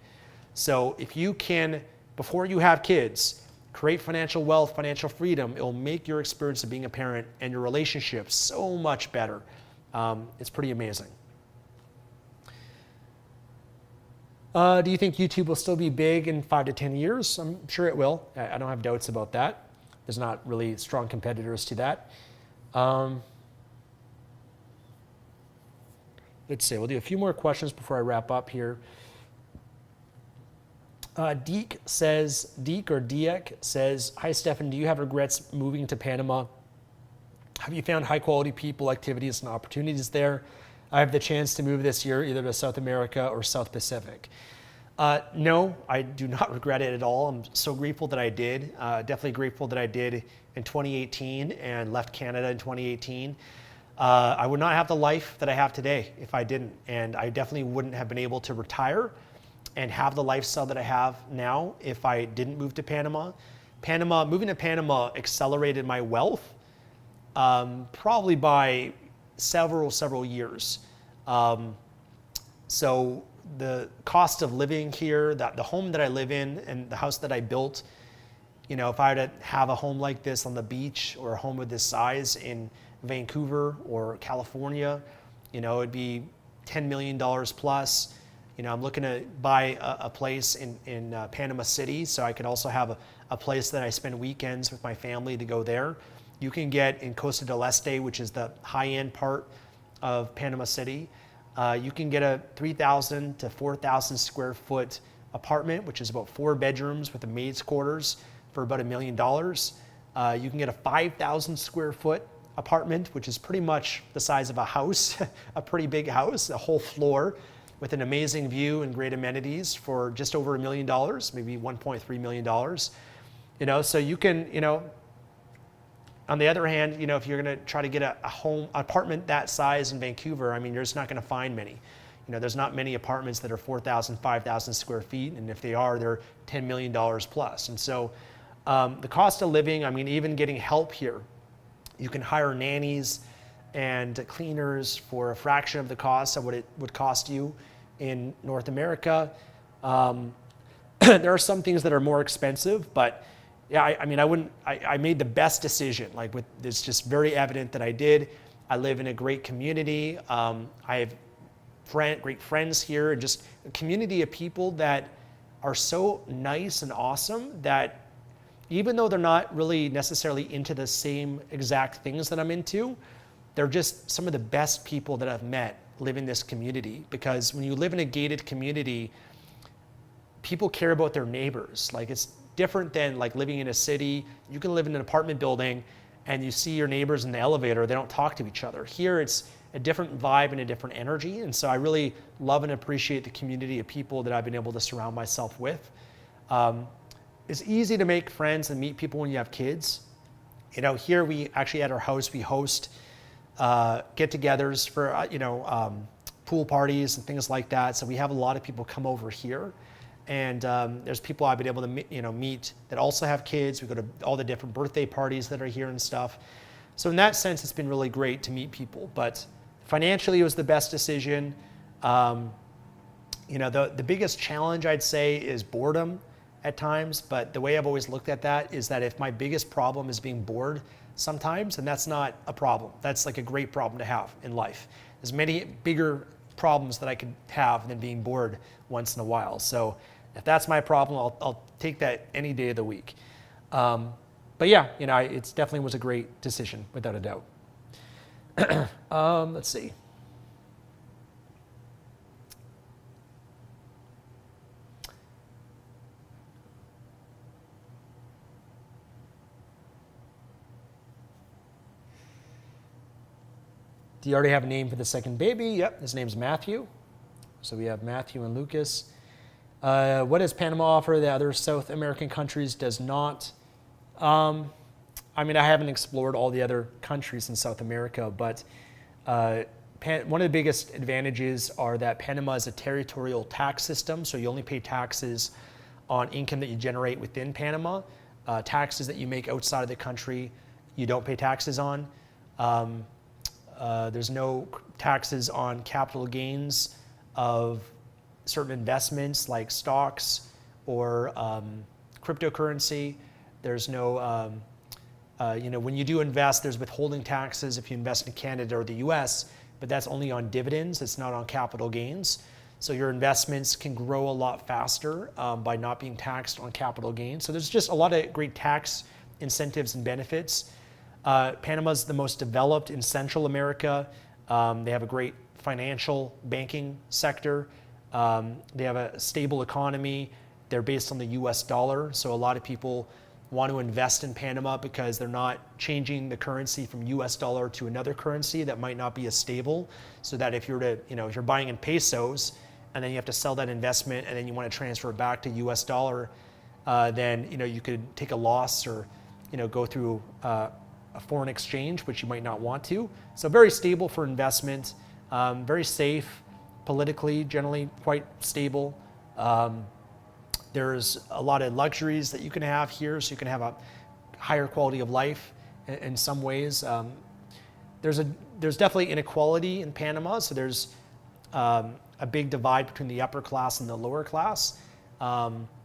So if you can, before you have kids, create financial wealth, financial freedom, it will make your experience of being a parent and your relationship so much better. It's pretty amazing. Do you think YouTube will still be big in 5 to 10 years? I'm sure it will. I don't have doubts about that. There's not really strong competitors to that. Let's see, we'll do a few more questions before I wrap up here. Deek says, hi Stefan, do you have regrets moving to Panama? Have you found high quality people, activities, and opportunities there? I have the chance to move this year either to South America or South Pacific. No, I do not regret it at all. I'm so grateful that I did. Definitely grateful that I did in 2018 and left Canada in 2018. I would not have the life that I have today if I didn't. And I definitely wouldn't have been able to retire and have the lifestyle that I have now if I didn't move to Panama. Moving to Panama accelerated my wealth probably by several years. So the cost of living here, the home that I live in and the house that I built, if I had to have a home like this on the beach or a home of this size in Vancouver or California, it'd be $10 million plus. I'm looking to buy a place in Panama City, so I could also have a place that I spend weekends with my family to go there. You can get in Costa del Este, which is the high-end part of Panama City. You can get a 3,000 to 4,000 square foot apartment, which is about 4 bedrooms with a maid's quarters, for about $1 million. You can get a 5,000 square foot apartment, which is pretty much the size of a house, a pretty big house, a whole floor with an amazing view and great amenities for just over $1 million, maybe $1.3 million. So you can, on the other hand, if you're going to try to get a home apartment that size in Vancouver, you're just not going to find many. There's not many apartments that are 4,000, 5,000 square feet, and if they are, they're $10 million plus. And so the cost of living, even getting help here, you can hire nannies and cleaners for a fraction of the cost of what it would cost you in North America. There are some things that are more expensive, but yeah, I made the best decision. It's just very evident that I did. I live in a great community. I have great friends here, and just a community of people that are so nice and awesome that even though they're not really necessarily into the same exact things that I'm into, they're just some of the best people that I've met live in this community. Because when you live in a gated community, people care about their neighbors. It's different than living in a city. You can live in an apartment building and you see your neighbors in the elevator, they don't talk to each other. Here it's a different vibe and a different energy. And so I really love and appreciate the community of people that I've been able to surround myself with. It's easy to make friends and meet people when you have kids. Here we actually at our house, we host get-togethers pool parties and things like that. So we have a lot of people come over here. And there's people I've been able to meet that also have kids. We go to all the different birthday parties that are here and stuff. So in that sense, it's been really great to meet people. But financially, it was the best decision. The biggest challenge I'd say is boredom at times. But the way I've always looked at that is that if my biggest problem is being bored sometimes, and that's not a problem. That's like a great problem to have in life. There's many bigger problems that I could have than being bored once in a while. So if that's my problem, I'll take that any day of the week. But yeah, it definitely was a great decision, without a doubt. Let's see. Do you already have a name for the second baby? Yep, his name's Matthew. So we have Matthew and Lucas. What does Panama offer that other South American countries does not? I haven't explored all the other countries in South America, but one of the biggest advantages are that Panama is a territorial tax system, so you only pay taxes on income that you generate within Panama. Taxes that you make outside of the country, you don't pay taxes on. There's no taxes on capital gains of certain investments like stocks or cryptocurrency. There's no, when you do invest, there's withholding taxes if you invest in Canada or the US, but that's only on dividends. It's not on capital gains. So your investments can grow a lot faster by not being taxed on capital gains. So there's just a lot of great tax incentives and benefits. Panama's the most developed in Central America. They have a great financial banking sector. They have a stable economy. They're based on the US dollar. So a lot of people want to invest in Panama because they're not changing the currency from US dollar to another currency that might not be as stable. So that if you're if you're buying in pesos and then you have to sell that investment and then you want to transfer it back to US dollar, then you could take a loss or go through a foreign exchange, which you might not want to. So very stable for investment, very safe, politically generally quite stable. There's a lot of luxuries that you can have here, so you can have a higher quality of life in some ways. There's definitely inequality in Panama, so there's a big divide between the upper class and the lower class.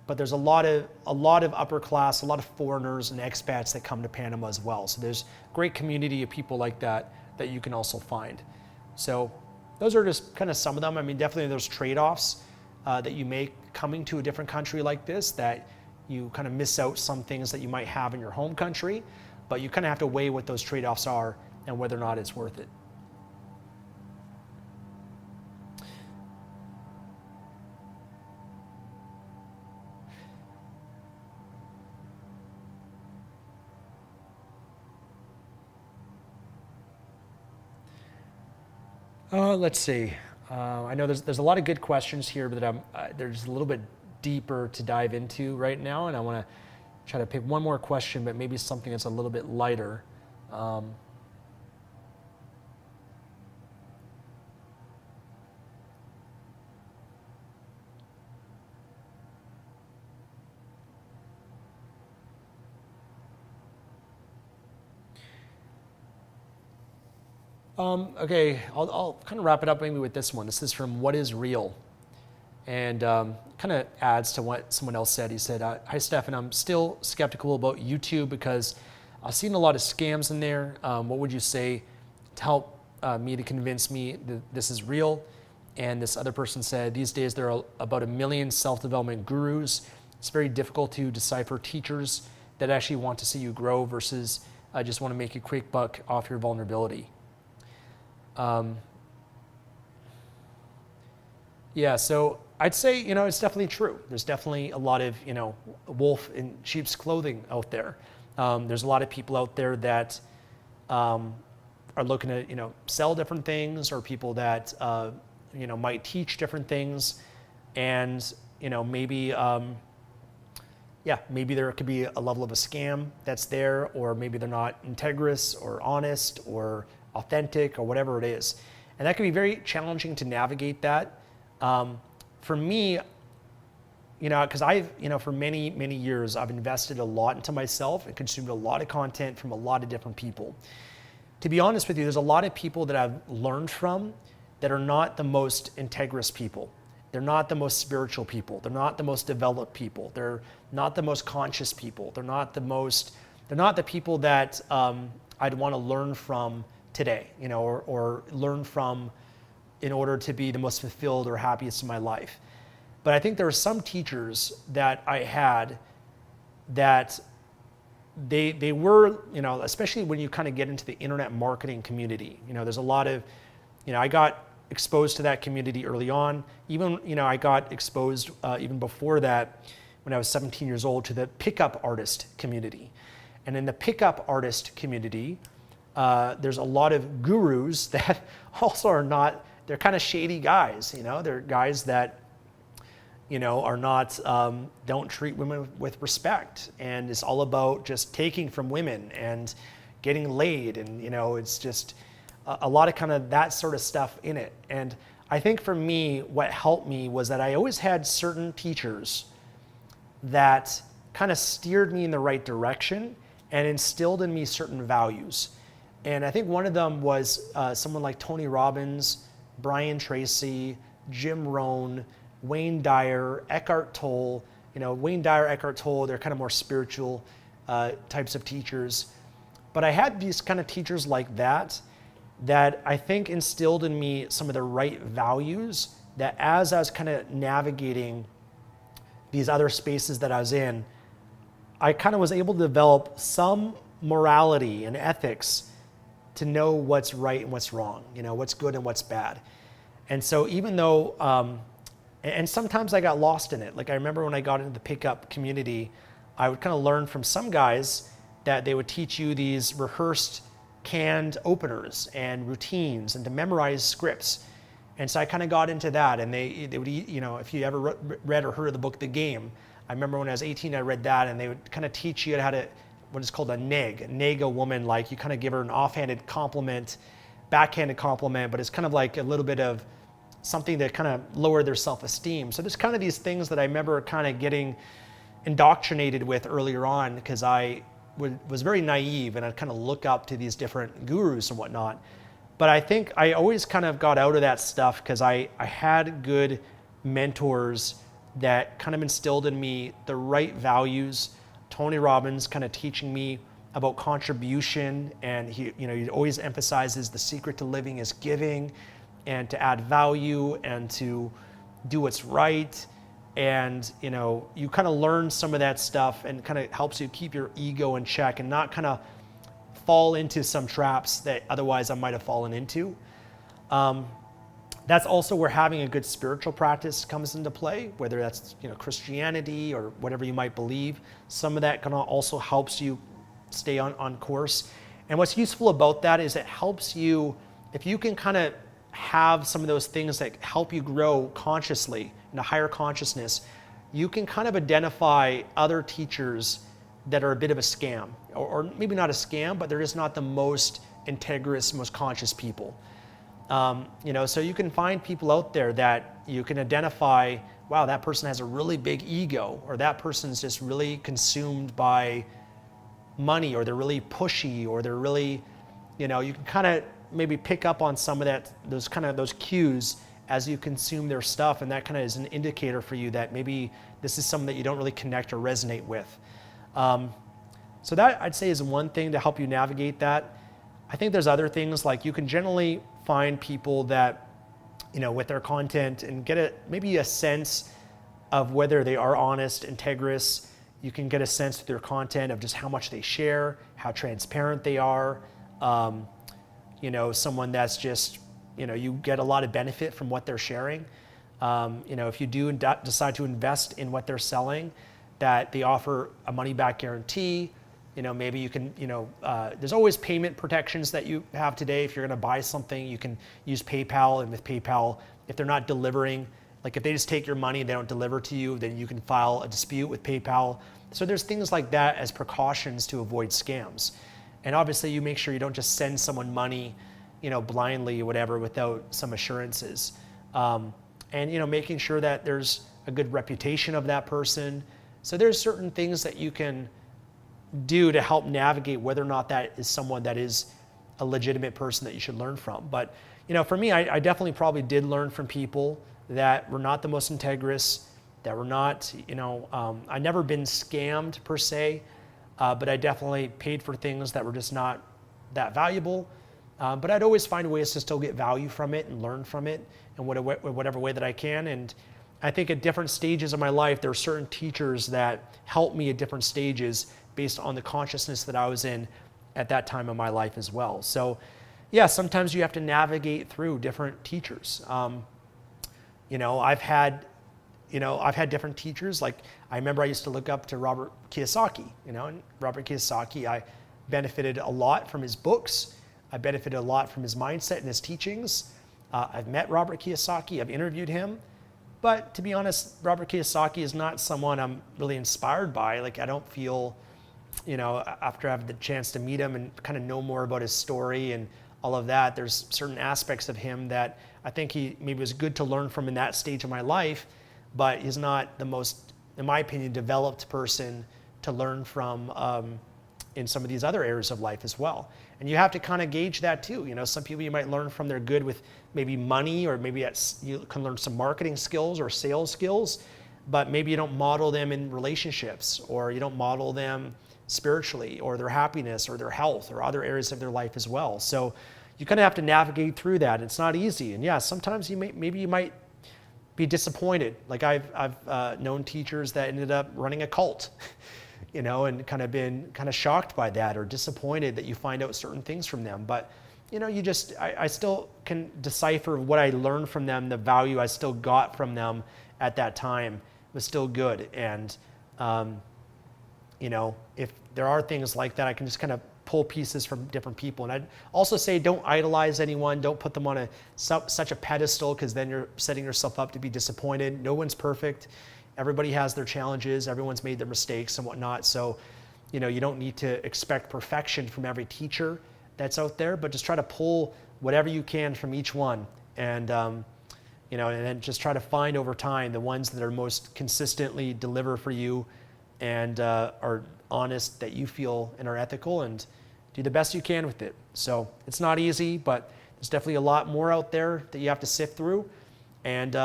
But there's a lot of upper class, a lot of foreigners and expats that come to Panama as well. So there's a great community of people like that you can also find. So those are just kind of some of them. Definitely there's trade-offs that you make coming to a different country like this, that you kind of miss out some things that you might have in your home country, but you kind of have to weigh what those trade-offs are and whether or not it's worth it. Let's see. I know there's a lot of good questions here, but there's a little bit deeper to dive into right now, and I want to try to pick one more question, but maybe something that's a little bit lighter. Okay, I'll kind of wrap it up maybe with this one. This is from What is Real? And kind of adds to what someone else said. He said, hi Stefan, I'm still skeptical about YouTube because I've seen a lot of scams in there. What would you say to help me to convince me that this is real? And this other person said, these days there are about 1 million self-development gurus. It's very difficult to decipher teachers that actually want to see you grow versus just want to make a quick buck off your vulnerability. Yeah, so I'd say, it's definitely true. There's definitely a lot of, wolf in sheep's clothing out there. There's a lot of people out there that are looking to, sell different things, or people that, might teach different things. And, maybe, maybe there could be a level of a scam that's there, or maybe they're not integrous or honest or authentic or whatever it is. And that can be very challenging to navigate that. For me, because I've, for many, many years, I've invested a lot into myself and consumed a lot of content from a lot of different people. To be honest with you, there's a lot of people that I've learned from that are not the most integrous people. They're not the most spiritual people. They're not the most developed people. They're not the most conscious people. They're not the people that I'd want to learn from today, or learn from in order to be the most fulfilled or happiest in my life. But I think there are some teachers that I had that they were, especially when you kind of get into the internet marketing community, there's a lot of, I got exposed to that community early on. Even, I got exposed even before that when I was 17 years old to the pickup artist community. And in the pickup artist community, there's a lot of gurus that also are not, they're kind of shady guys, they're guys that, are not, don't treat women with respect. And it's all about just taking from women and getting laid. And, it's just a lot of kind of that sort of stuff in it. And I think for me, what helped me was that I always had certain teachers that kind of steered me in the right direction and instilled in me certain values. And I think one of them was someone like Tony Robbins, Brian Tracy, Jim Rohn, Wayne Dyer, Eckhart Tolle. Wayne Dyer, Eckhart Tolle, they're kind of more spiritual types of teachers. But I had these kind of teachers like that I think instilled in me some of the right values that as I was kind of navigating these other spaces that I was in, I kind of was able to develop some morality and ethics to know what's right and what's wrong, what's good and what's bad. And so even though, and sometimes I got lost in it. Like I remember when I got into the pickup community, I would kind of learn from some guys that they would teach you these rehearsed canned openers and routines and to memorize scripts. And so I kind of got into that, and they would, if you ever read or heard of the book The Game, I remember when I was 18, I read that, and they would kind of teach you how to, what is called a neg a woman, like you kind of give her an offhanded compliment, backhanded compliment, but it's kind of like a little bit of something to kind of lower their self-esteem. So there's kind of these things that I remember kind of getting indoctrinated with earlier on because I was very naive and I'd kind of look up to these different gurus and whatnot. But I think I always kind of got out of that stuff because I had good mentors that kind of instilled in me the right values. Tony Robbins kind of teaching me about contribution, and he always emphasizes the secret to living is giving and to add value and to do what's right. And you kind of learn some of that stuff and kind of helps you keep your ego in check and not kind of fall into some traps that otherwise I might have fallen into. That's also where having a good spiritual practice comes into play, whether that's Christianity or whatever you might believe. Some of that kind of also helps you stay on course. And what's useful about that is it helps you, if you can kind of have some of those things that help you grow consciously in a higher consciousness, you can kind of identify other teachers that are a bit of a scam, or maybe not a scam, but they're just not the most integrous, most conscious people. So you can find people out there that you can identify, wow, that person has a really big ego, or that person's just really consumed by money, or they're really pushy, or they're really, you can kind of maybe pick up on some of that, those cues as you consume their stuff, and that kind of is an indicator for you that maybe this is something that you don't really connect or resonate with. So that I'd say is one thing to help you navigate that. I think there's other things, like you can generally find people that, with their content and get maybe a sense of whether they are honest, integrous. You can get a sense with their content of just how much they share, how transparent they are. Someone that's just, you get a lot of benefit from what they're sharing. If you do decide to invest in what they're selling, that they offer a money-back guarantee. Maybe you can, there's always payment protections that you have today. If you're going to buy something, you can use PayPal, and with PayPal, if they're not delivering, like if they just take your money and they don't deliver to you, then you can file a dispute with PayPal. So there's things like that as precautions to avoid scams. And obviously you make sure you don't just send someone money blindly or whatever without some assurances. And making sure that there's a good reputation of that person. So there's certain things that you can do to help navigate whether or not that is someone that is a legitimate person that you should learn from. But for me, I definitely probably did learn from people that were not the most integrous, that were not, I never been scammed per se, but I definitely paid for things that were just not that valuable. But I'd always find ways to still get value from it and learn from it in whatever way that I can. And I think at different stages of my life, there are certain teachers that helped me at different stages based on the consciousness that I was in at that time of my life as well. So yeah, sometimes you have to navigate through different teachers. I've had different teachers. Like I remember I used to look up to Robert Kiyosaki, and Robert Kiyosaki, I benefited a lot from his books. I benefited a lot from his mindset and his teachings. I've met Robert Kiyosaki, I've interviewed him. But to be honest, Robert Kiyosaki is not someone I'm really inspired by. Like I don't feel, after I have the chance to meet him and kind of know more about his story and all of that, there's certain aspects of him that I think he maybe was good to learn from in that stage of my life, but he's not the most, in my opinion, developed person to learn from in some of these other areas of life as well. And you have to kind of gauge that too. Some people you might learn from, they're good with maybe money, or maybe you can learn some marketing skills or sales skills, but maybe you don't model them in relationships, or you don't model them spiritually, or their happiness or their health or other areas of their life as well. So you kind of have to navigate through that. It's not easy. And yeah, sometimes you might be disappointed. Like I've known teachers that ended up running a cult, and kind of been shocked by that or disappointed that you find out certain things from them. But I still can decipher what I learned from them, the value I still got from them at that time was still good. And if there are things like that, I can just kind of pull pieces from different people. And I'd also say don't idolize anyone. Don't put them on such a pedestal, because then you're setting yourself up to be disappointed. No one's perfect. Everybody has their challenges. Everyone's made their mistakes and whatnot. So, you don't need to expect perfection from every teacher that's out there, but just try to pull whatever you can from each one. And, and then just try to find over time the ones that are most consistently deliver for you and are honest, that you feel, and are ethical, and do the best you can with it. So it's not easy, but there's definitely a lot more out there that you have to sift through. And,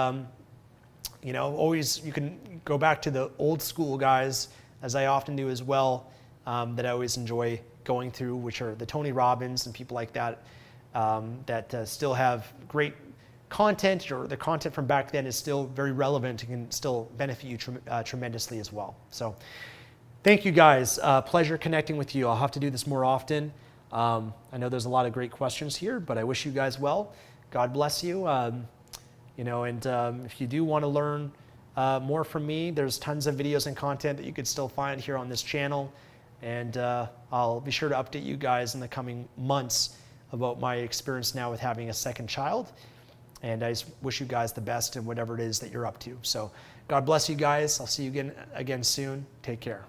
always you can go back to the old school guys, as I often do as well, that I always enjoy going through, which are the Tony Robbins and people like that, that still have great content, or the content from back then is still very relevant and can still benefit you tremendously as well. So thank you guys. Pleasure connecting with you. I'll have to do this more often. I know there's a lot of great questions here, but I wish you guys well. God bless you. And if you do want to learn more from me, there's tons of videos and content that you could still find here on this channel. And I'll be sure to update you guys in the coming months about my experience now with having a second child. And I just wish you guys the best in whatever it is that you're up to. So God bless you guys. I'll see you again soon. Take care.